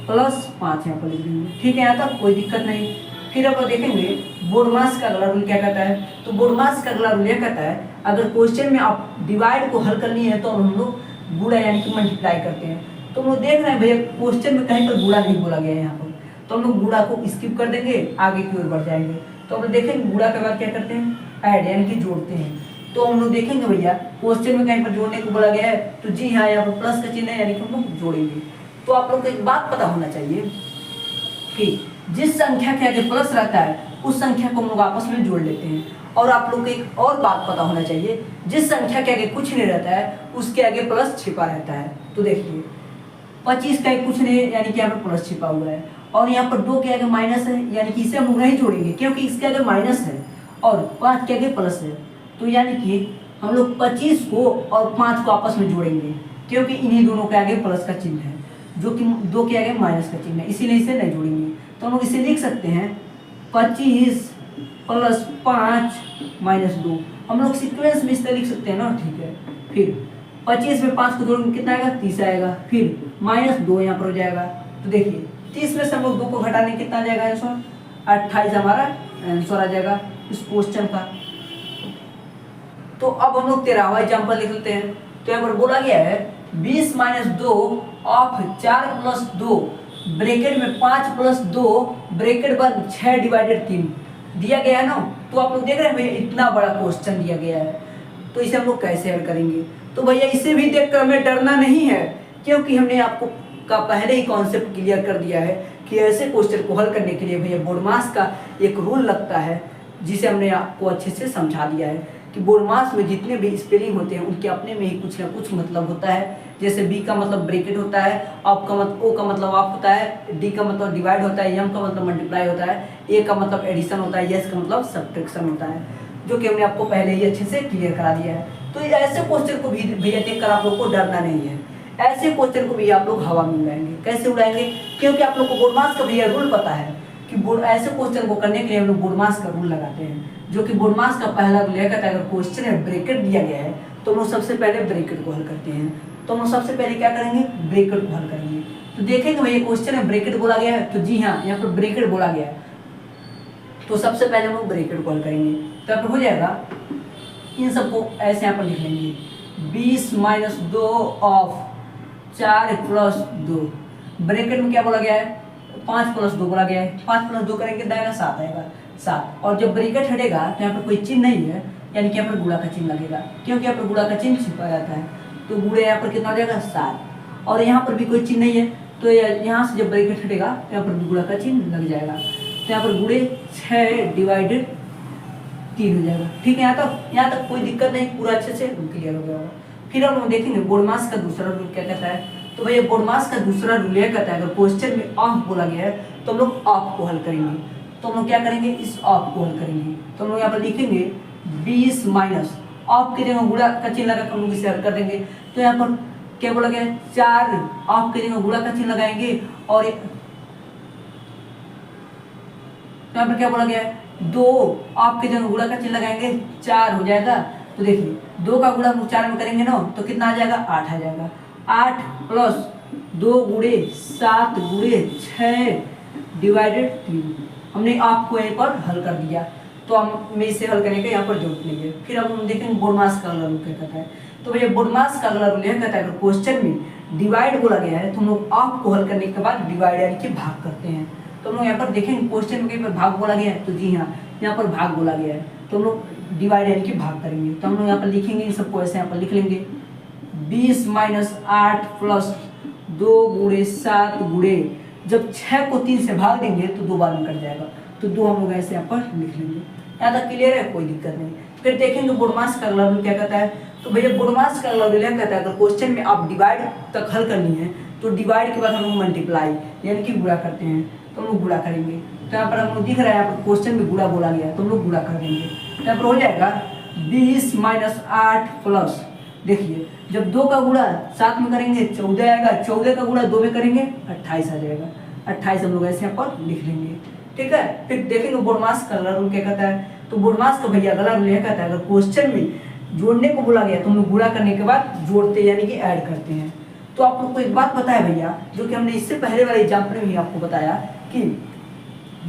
S1: + 5 यहाँ पर लिख देंगे। ठीक है, यहाँ तक कोई दिक्कत नहीं। फिर अब देखेंगे बोडमास का अगला रूल क्या कहता है। तो बोडमास का अगला रूल यह कहता है, अगर क्वेश्चन में आप डिवाइड को हल करनी है तो हम लोग गुणा यानी कि मल्टीप्लाई करते हैं। तो हम लोग देख रहे हैं भैया क्वेश्चन में कहीं पर गुणा नहीं बोला गया है यहाँ पर, तो हम लोग गुणा को स्किप कर देंगे, आगे की ओर बढ़ जाएंगे। तो हम लोग देखेंगे गुणा के बाद क्या करते हैं, ऐड यानी कि जोड़ते हैं। तो हम लोग देखेंगे भैया क्वेश्चन में कहीं पर जोड़ने को बोला गया है, तो जी हाँ यहाँ पर प्लस का चिन्ह है, यानी कि हम लोग जोड़ेंगे। तो आप लोग को एक बात पता होना चाहिए कि जिस संख्या के आगे प्लस रहता है उस संख्या को हम लोग आपस में जोड़ लेते हैं। और आप लोग को एक और बात पता होना चाहिए, जिस संख्या के आगे कुछ नहीं रहता है उसके आगे प्लस छिपा रहता है। तो देखिए 25 का कुछ नहीं है, यानी कि यहाँ पर प्लस छिपा हुआ है, और यहाँ पर 2 के आगे माइनस है, यानी कि इसे हम लोग नहीं जोड़ेंगे क्योंकि इसके आगे माइनस है, और 5 के आगे प्लस है। तो यानी कि हम लोग 25 को और 5 को आपस में जोड़ेंगे क्योंकि इन्हीं दोनों के आगे प्लस का चिन्ह है, जो कि 2 के आगे माइनस का चिन्ह है, इसीलिए इसे नहीं जोड़ेंगे। तो हम लोग इसे लिख सकते हैं 25 प्लस 5 माइनस 2। हम लोग सीक्वेंस में इसे लिख सकते हैं ना, ठीक है। फिर 25 में 5 को जोड़ेंगे कितना आएगा, 30 आएगा, फिर माइनस 2 यहाँ पर हो जाएगा। तो देखिए 30 में से हम लोग 2 को घटाने कितना आ जाएगा आंसर, 28 हमारा आंसर आ जाएगा इस क्वेश्चन का। तो अब हम लोग 13वां एग्जाम्पल लिख लेते हैं। तो यहाँ पर बोला गया है 20 माइनस 2 ऑफ 4 प्लस 2 ब्रैकेट में 5 प्लस 2 ब्रैकेट बंद 6 डिवाइडेड 3 दिया गया है ना। तो आप लोग देख रहे हैं भैया इतना बड़ा क्वेश्चन दिया गया है, तो इसे हम लोग कैसे हल करेंगे। तो भैया इसे भी देखकर हमें डरना नहीं है, क्योंकि हमने आपको का पहले ही कॉन्सेप्ट क्लियर कर दिया है कि ऐसे क्वेश्चन को हल करने के लिए भैया बोर्डमास का एक रूल लगता है, जिसे हमने आपको अच्छे से समझा दिया है कि बोर्डमास में जितने भी स्पेलिंग होते हैं उनके अपने में ही कुछ ना कुछ मतलब होता है। जैसे बी का मतलब ब्रैकेट होता है, ऑफ का मतलब ओ का मतलब ऑफ होता है, डी का मतलब डिवाइड होता है, एम का मतलब मल्टीप्लाई होता है, ए का मतलब एडिशन होता है, एस का मतलब सब्ट्रैक्शन होता है, जो कि हमने आपको पहले ही अच्छे से क्लियर करा दिया है। तो ऐसे क्वेश्चन को भी भैया देखकर आप लोग को डरना नहीं है। ऐसे क्वेश्चन को भी आप लोग हवा में उड़ाएंगे। कैसे उड़ाएंगे, क्योंकि आप लोग को बोर्डमास का भैया रूल पता है कि ऐसे क्वेश्चन को करने के लिए हम लोग बोर्डमास का रूल लगाते हैं, जो कि बोर्डमास का पहला रूल है, कहता है अगर क्वेश्चन में ब्रैकेट दिया गया है तो हम लोग सबसे पहले ब्रैकेट को हल करते हैं। तो हम लोग सबसे पहले क्या करेंगे, ब्रैकेट को हल करेंगे। तो देखेंगे भैया क्वेश्चन में ब्रैकेट बोला गया है, तो जी हाँ यहाँ पर ब्रैकेट बोला गया है, तो सबसे पहले हम लोग ब्रैकेट को हल करेंगे। तो यहाँ पर हो जाएगा, इन सबको ऐसे यहाँ पर लिख लेंगे 20 माइनस 2 ऑफ 4 प्लस 2 ब्रैकेट में क्या बोला गया है, 5 प्लस 2 बोला गया है, 5 प्लस 2 करेंगे कितना आएगा, 7 आएगा, 7। और जब ब्रैकेट हटेगा तो यहाँ पर कोई चिन्ह नहीं है, यानी कि यहाँ पर गुणा का चिन्ह लगेगा, क्योंकि यहाँ पर गुणा का चिन्ह छिपा जाता है। तो गुणे यहाँ पर कितना हो जाएगा, 7। और यहाँ पर भी कोई चिन्ह नहीं है, तो यहाँ से जब ब्रैकेट हटेगा तो यहाँ पर गुणा का चिन्ह लग जाएगा। तो यहाँ पर गुणे 6 डिवाइडेड 3 हो जाएगा। ठीक है, यहाँ तक कोई दिक्कत नहीं, पूरा अच्छे से क्लियर हो गया होगा। फिर हम लोग देखेंगे बोर्डमास का दूसरा रूल क्या कहता है। तो भैया बोर्डमास का दूसरा रूल यह कहता है अगर क्वेश्चन में ऑफ बोला गया है तो हम लोग ऑफ को हल करेंगे। तो हम लोग क्या करेंगे, इस ऑफ को हल करेंगे। तो हम लोग यहाँ पर लिखेंगे 20 माइनस ऑफ के जगह गुणा का चिन्ह लगा, हम लोग इसे हल कर देंगे। तो यहाँ पर क्या बोला गया, 4 ऑफ के जगह गुणा का चिन्ह लगाएंगे, और यहाँ पर क्या बोला गया है, 2 ऑफ के जगह गुणा का चिन्ह लगाएंगे, 4 हो जाएगा। तो देखिए 2 का गुणा 4 में करेंगे ना, तो कितना आ जाएगा, 8 आ जाएगा। 8 प्लस 2 गुणे 7 गुणे 6 डिवाइडेड 3 हमने आपको यहीं पर हल कर दिया। तो हम इसे हल करने का यहाँ पर जरूरत नहीं है। फिर हम देखेंगे बोर्डमास का अगला रूल क्या कहता है। तो भैया बोर्डमास का अगला रूल यह कहता है अगर क्वेश्चन में डिवाइड बोला गया है तो हम लोग ऑफ को हल करने के बाद डिवाइड यानी कि भाग करते हैं। तो हम लोग यहाँ पर देखेंगे क्वेश्चन में कहीं पर भाग बोला गया है, तो जी हाँ यहाँ पर भाग बोला गया है, तो हम लोग डिवाइड यानी कि भाग करेंगे। तो हम लोग यहाँ पर लिखेंगे, इन सबको ऐसे यहाँ पर लिख लेंगे 20 माइनस 8 प्लस 2 गुणे 7 गुणे, जब 6 को 3 से भाग देंगे तो 2 बार में कट जाएगा, तो 2 हम लोग ऐसे यहाँ पर लिख लेंगे। यहाँ तक क्लियर है, कोई दिक्कत नहीं। फिर देखेंगे बोर्डमास का अगला रूल क्या कहता है। तो भैया बोर्डमास का अगला रूल क्या कहता है अगर क्वेश्चन में आप डिवाइड तक हल करनी है तो डिवाइड के बाद हम लोग मल्टीप्लाई यानी कि गुणा करते हैं, तो हम लोग गुणा करेंगे। तो यहाँ पर हम लोग दिख रहा है, यहाँ पर क्वेश्चन में गुणा बोला गया है, तो हम लोग गुणा कर देंगे। तो यहाँ पर हो जाएगा 20 माइनस 8 प्लस, देखिए जब 2 का गुणा 7 में करेंगे 14 आएगा, 14 का गुणा 2 में करेंगे 28 आ जाएगा। 28 हम लोग ऐसे यहाँ पर लिख लेंगे। ठीक है, फिर देखेंगे बोर्डमास का अगला रूल क्या कहता है। तो बोर्डमास का भैया अगला रूल यह कहता है अगर क्वेश्चन में जोड़ने को बोला गया तो हम लोग गुणा करने के बाद जोड़ते यानी कि ऐड करते हैं। तो आप लोग को एक बात पता है भैया, जो कि हमने इससे पहले वाले एग्जाम्पल में ही आपको बताया कि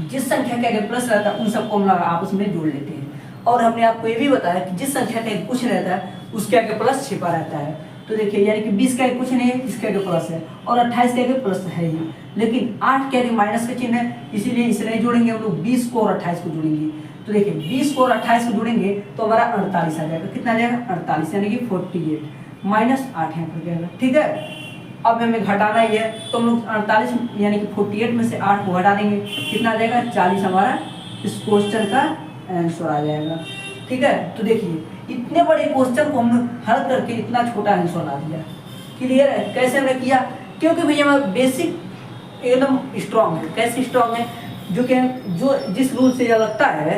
S1: जिस संख्या के आगे प्लस रहता है उन सबको हम लोग आपस में जोड़ लेते हैं। और हमने आपको ये भी बताया कि जिस संख्या का कुछ रहता है उसके आगे प्लस छिपा रहता है। तो देखिए यानी कि 20 का आगे कुछ नहीं है, इसके आगे प्लस है, और 28 के आगे प्लस है ही, लेकिन 8 के आगे माइनस का चिन्ह है, इसीलिए इसे नहीं जोड़ेंगे, हम लोग 20 को और 28 को जोड़ेंगे। तो देखिए 20 को और 28 को जोड़ेंगे तो हमारा 48 आ जाएगा। कितना आ जाएगा, 48 यानी कि 48 माइनस 8 यहाँ पर जाएगा। ठीक है, अब हमें घटाना ही है, तो हम लोग 48 यानी कि 48 में से 8 को घटा देंगे, कितना आ जाएगा 40 हमारा इस क्वेश्चन का आंसर आ जाएगा। ठीक है, तो देखिए इतने बड़े क्वेश्चन को हम हल करके इतना छोटा आंसर ला दिया। क्लियर है कैसे हमने किया? क्योंकि भैया हमारा बेसिक एकदम स्ट्रांग है। कैसे स्ट्रांग है? जो जिस रूल से यह लगता है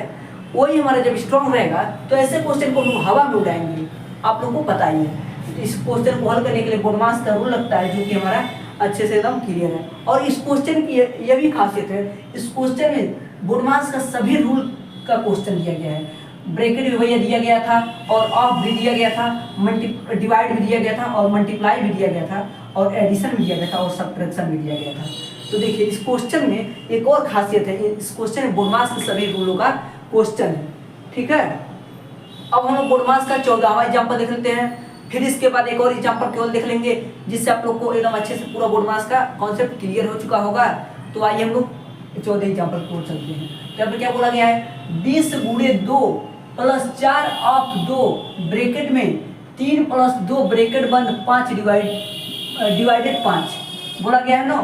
S1: वही हमारा जब स्ट्रांग रहेगा तो ऐसे क्वेश्चन को हम लोग हवा में उड़ाएंगे, आप लोगों को पता ही है। इस क्वेश्चन को हल करने के लिए बोडमास का रूल लगता है, जो कि हमारा अच्छे से एकदम क्लियर है। और इस क्वेश्चन की यह भी खासियत है, इस क्वेश्चन में बोडमास का सभी रूल का क्वेश्चन दिया गया है। ब्रैकेट भी भैया दिया गया था, और ऑफ भी दिया गया था, डिवाइड भी दिया गया था, और मल्टीप्लाई भी दिया गया था, और एडिशन भी दिया गया था, और सब्ट्रैक्शन भी दिया गया था। तो देखिए इस क्वेश्चन में एक और खासियत है, इस क्वेश्चन में बोडमास के सभी रूलों का क्वेश्चन है। ठीक है, अब हम लोग बोडमास का 14वां एग्जाम्पल देख लेते हैं, फिर इसके बाद एक और एग्जाम्पल केवल देख लेंगे, जिससे आप लोग को एकदम अच्छे से पूरा बोडमास का कॉन्सेप्ट क्लियर हो चुका होगा। तो आइए हम लोग 14 एग्जाम्पल को चलते हैं। तो यहाँ पर क्या बोला गया है, 20 गुणे 2 प्लस 4 ऑफ 2 ब्रैकेट में 3 प्लस 2 ब्रैकेट बंद 5 डिवाइडेड 5 बोला गया है ना।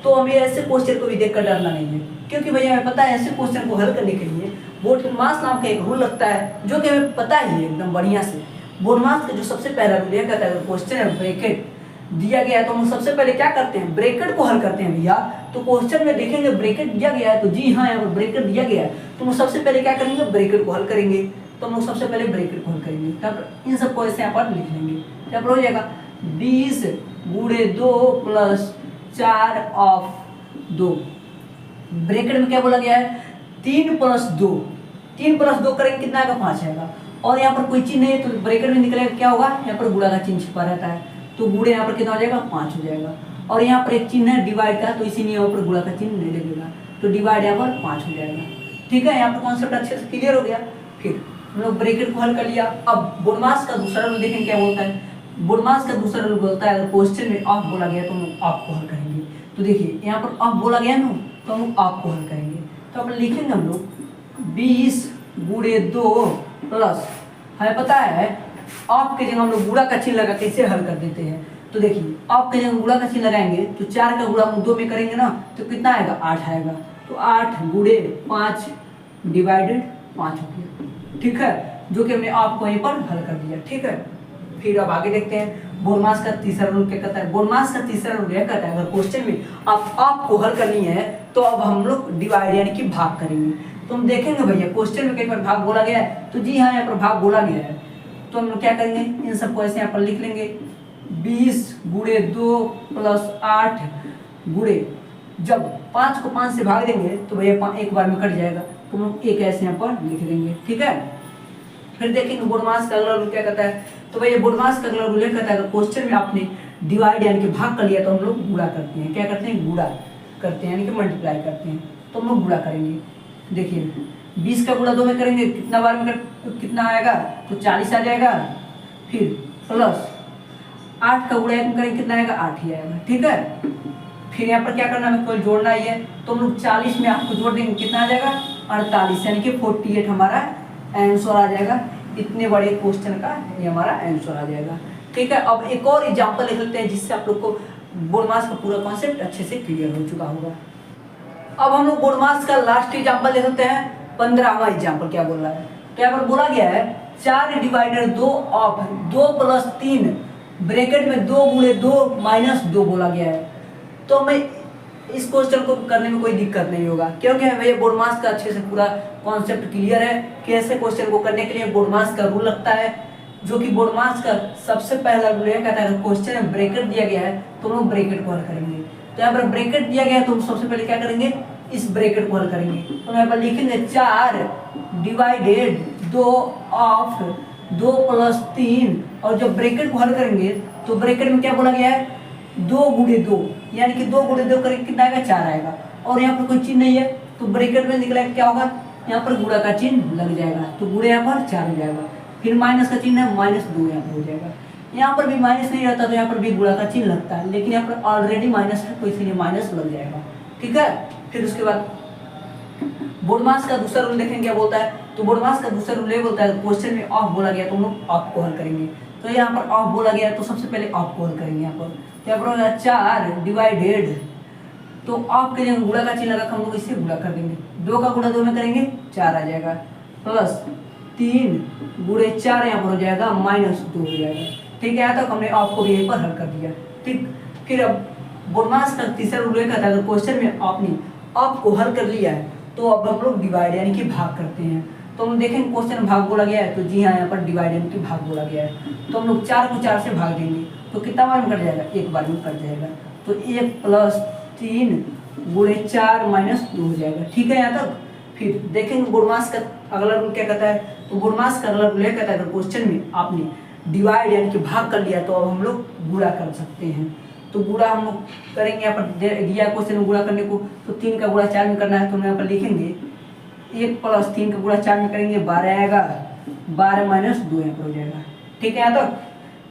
S1: तो हमें ऐसे क्वेश्चन को भी देखकर डरना नहीं है, क्योंकि भैया हमें पता है ऐसे क्वेश्चन को हल करने के लिए बोडमास नाम का एक रूल लगता है, जो कि हमें पता ही है एकदम बढ़िया से। बोडमास का जो सबसे पहला रूल यह कहता है, क्वेश्चन है ब्रैकेट दिया गया है तो हम सबसे पहले क्या करते हैं, ब्रैकेट को हल करते हैं भैया। तो क्वेश्चन में देखेंगे ब्रैकेट दिया गया है, तो जी हाँ यहाँ पर ब्रैकेट दिया गया है, तो हम सबसे पहले क्या करेंगे, ब्रैकेट को हल करेंगे। तो हम लोग सबसे पहले ब्रैकेट को हल करेंगे, तब इन सबको ऐसे यहाँ पर लिख लेंगे। यहाँ पर हो जाएगा 20 गुणे 2 प्लस 4 ऑफ 2, ब्रैकेट में क्या बोला गया है, 3 प्लस 2 करेंगे कितना आएगा, 5 आएगा। और यहाँ पर कोई चिन्ह नहीं है तो ब्रैकेट में निकलेगा क्या होगा, यहाँ पर गुणा का चिन्ह छिपा रहता है, तो गुणे यहाँ पर कितना हो जाएगा, 5 हो जाएगा। और यहाँ पर एक चिन्ह है डिवाइड का, तो इसीलिए यहाँ पर गुणा का चिन्ह नहीं लगेगा, तो डिवाइड यहाँ पर 5 हो जाएगा। ठीक है, यहाँ पर कॉन्सेप्ट अच्छे से क्लियर हो गया। फिर हम लोग ब्रैकेट को हल कर लिया। अब बोडमास का दूसरा रूल देखें क्या बोलता है। बोडमास का दूसरा रूल बोलता है, अगर क्वेश्चन में ऑफ बोला गया तो हम ऑफ को हल करेंगे। तो देखिए यहाँ पर ऑफ बोला गया ना, तो हम ऑफ को हल करेंगे। तो अपन लिखेंगे हम लोग 20 गुणे 2 प्लस, हमें पता है ऑफ के जगह हम लोग गुणा का चिन्ह लगा कैसे हल कर देते हैं। तो देखिए ऑफ के जगह गुणा का चिन्ह लगाएंगे, तो 4 का गुणा हम 2 में करेंगे ना, तो कितना आएगा, 8 आएगा। तो 8 गुणे 5 डिवाइडेड 5 हो गया। ठीक है, जो कि हमने ऑफ को यहीं पर हल कर दिया। ठीक है, फिर अब आगे देखते हैं बोडमास का तीसरा रूल क्या कहता है। बोडमास का तीसरा रूल यह कहता है, अगर क्वेश्चन में आप को हल करनी है तो अब हम लोग डिवाइड यानी कि भाग करेंगे। तो हम देखेंगे भैया क्वेश्चन में कहीं पर भाग बोला गया है, तो जी हाँ यहाँ पर भाग बोला गया है, तो हम लोग क्या करेंगे, इन सबको ऐसे यहाँ पर लिख लेंगे। 20 गुणे 2 प्लस 8 गुणे, जब 5 को 5 से भाग देंगे तो भैया एक बार में कट जाएगा, तो हम लोग एक ऐसे यहाँ पर लिख देंगे। ठीक है, फिर देखेंगे बोडमास का अगला रूल क्या कहता है। तो भैया बोडमास का अगला रूल यह कहता है, अगर क्वेश्चन में आपने डिवाइड यानी कि भाग कर लिया तो हम लोग गुणा करते हैं। क्या करते हैं, गुणा करते हैं, यानी कि मल्टीप्लाई करते हैं, तो हम लोग गुणा करेंगे। देखिए 20 का गुणा 2 में करेंगे, कितना बार में कितना आएगा, तो 40 आ जाएगा। फिर प्लस 8 का गुणा 1 में करेंगे, कितना आएगा, 8 ही आएगा। ठीक है, फिर यहाँ पर क्या करना है, हमें कोई जोड़ना ही है, तो हम लोग 40 में 8 को जोड़ देंगे, कितना आ जाएगा, 48, यानी कि 48 हमारा आंसर आ जाएगा। इतने बड़े क्वेश्चन का ये हमारा आंसर आ जाएगा। ठीक है, अब एक और एग्जांपल लिख लेते हैं, जिससे आप लोग को बोडमास का पूरा कॉन्सेप्ट अच्छे से क्लियर हो चुका होगा। अब हम लोग बोडमास का लास्ट एग्जांपल लिख लेते हैं, 15वां एग्जांपल क्या बोल रहा है। तो यहाँ पर बोला गया है 4 डिवाइडेड 2 ऑफ 2 प्लस 3 ब्रैकेट में 2 गुणे 2 माइनस 2 बोला गया है। तो हमें इस क्वेश्चन को करने में कोई दिक्कत नहीं होगा, क्योंकि हमें बोडमास का अच्छे से पूरा कॉन्सेप्ट क्लियर है कि ऐसे क्वेश्चन को करने के लिए बोडमास का रूल लगता है, जो कि बोडमास का सबसे पहला रूल यह कहता है, क्वेश्चन में ब्रैकेट दिया गया है तो हम लोग ब्रैकेट को हल करेंगे। तो यहाँ पर ब्रैकेट दिया गया है तो हम सबसे पहले क्या करेंगे, इस ब्रैकेट को हल करेंगे। तो यहाँ पर लिखेंगे 4 डिवाइडेड 2 ऑफ 2 प्लस 3, और जब ब्रैकेट को हल करेंगे तो ब्रैकेट में क्या बोला गया है, 2 गुणे 2, यानी कि 2 गुणे 2 करेंगे कितना आएगा, 4 आएगा। और यहाँ पर कोई चिन्ह नहीं है, तो ब्रैकेट में निकला क्या होगा, यहाँ पर गुणा का चिन्ह लग जाएगा, तो गुणे यहाँ पर 4 हो जाएगा। फिर माइनस का चिन्ह है, -2 यहाँ पर हो जाएगा। यहाँ पर भी माइनस नहीं रहता तो यहाँ पर भी गुणा का चिन्ह लगता है, लेकिन यहाँ पर ऑलरेडी माइनस है तो इसलिए माइनस लग जाएगा। ठीक है, फिर उसके बाद बोडमास का दूसरा रूल देखेंगे क्या बोलता है। तो बोडमास का दूसरा रूल ये बोलता है, क्वेश्चन में ऑफ बोला गया तो हम लोग ऑफ को हल करेंगे। तो यहाँ पर ऑफ बोला गया तो सबसे पहले ऑफ को हल करेंगे यहाँ पर। क्या करोगे 4 डिवाइडेड, तो ऑफ के लिए गुणा का चिन्ह रखा हम लोग इससे गुणा कर देंगे, 2 का गुणा 2 में करेंगे 4 आ जाएगा, प्लस 3 गुणे 4 यहाँ पर हो जाएगा -2 हो जाएगा। ठीक है, यहाँ तक हमने ऑफ को भी यहीं पर हल कर दिया। ठीक, फिर अब बोडमास का तीसरा रूल कहता है अगर क्वेश्चन में आपने ऑफ को हल कर लिया है तो अब हम लोग डिवाइड यानी कि भाग करते हैं। तो हम देखेंगे क्वेश्चन भाग बोला गया है, तो जी हाँ यहाँ पर डिवाइड यानी कि भाग बोला गया है, तो हम लोग 4 को 4 से भाग देंगे तो कितना बार में कट जाएगा, एक बार में कट जाएगा, तो 1 + 3 गुणे 4 -2 हो जाएगा। ठीक है यहाँ तक। फिर देखेंगे बोडमास का अगला रूल क्या कहता है, तो बोडमास का अगला रूल यह कहता है अगर क्वेश्चन में आपने डिवाइड यानी कि भाग कर लिया तो अब हम लोग गुणा कर सकते हैं। तो गुणा हम लोग करेंगे, यहाँ पर दिया क्वेश्चन में गुणा करने को, तो 3 का गुणा 4 में करना है, तो हम यहाँ पर लिखेंगे 1 + 3 का गुणा 4 में करेंगे 12 आएगा, 12 - 2 यहाँ पर हो जाएगा। ठीक है यहाँ तक।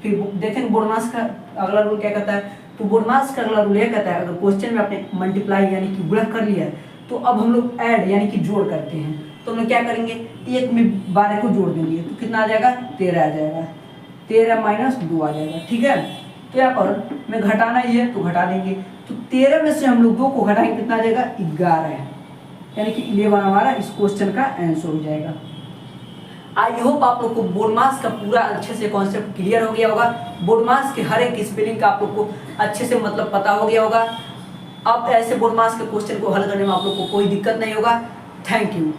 S1: फिर देखेंगे बोडमास का अगला रूल क्या कहता है, तो बोडमास का अगला रूल यह कहता है अगर क्वेश्चन में आपने मल्टीप्लाई यानी कि गुणा कर लिया है तो अब हम लोग ऐड यानी कि जोड़ करते हैं। तो हम लोग क्या करेंगे, 1 में 12 को जोड़ देंगे तो कितना आ जाएगा, 13 आ जाएगा, 13 - 2 आ जाएगा। ठीक है, तो यहाँ पर में घटाना ही है तो घटा देंगे, तो 13 में से हम लोग 2 को घटाएंगे कितना आ जाएगा, 11 यानी कि 11 हमारा इस क्वेश्चन का आंसर हो जाएगा। आई होप आप लोग को बोडमास का पूरा अच्छे से कॉन्सेप्ट क्लियर हो गया होगा। बोडमास के हर एक स्पेलिंग का आप लोग को अच्छे से मतलब पता हो गया होगा। अब ऐसे बोडमास के क्वेश्चन को हल करने में आप लोग को कोई दिक्कत नहीं होगा। Thank you.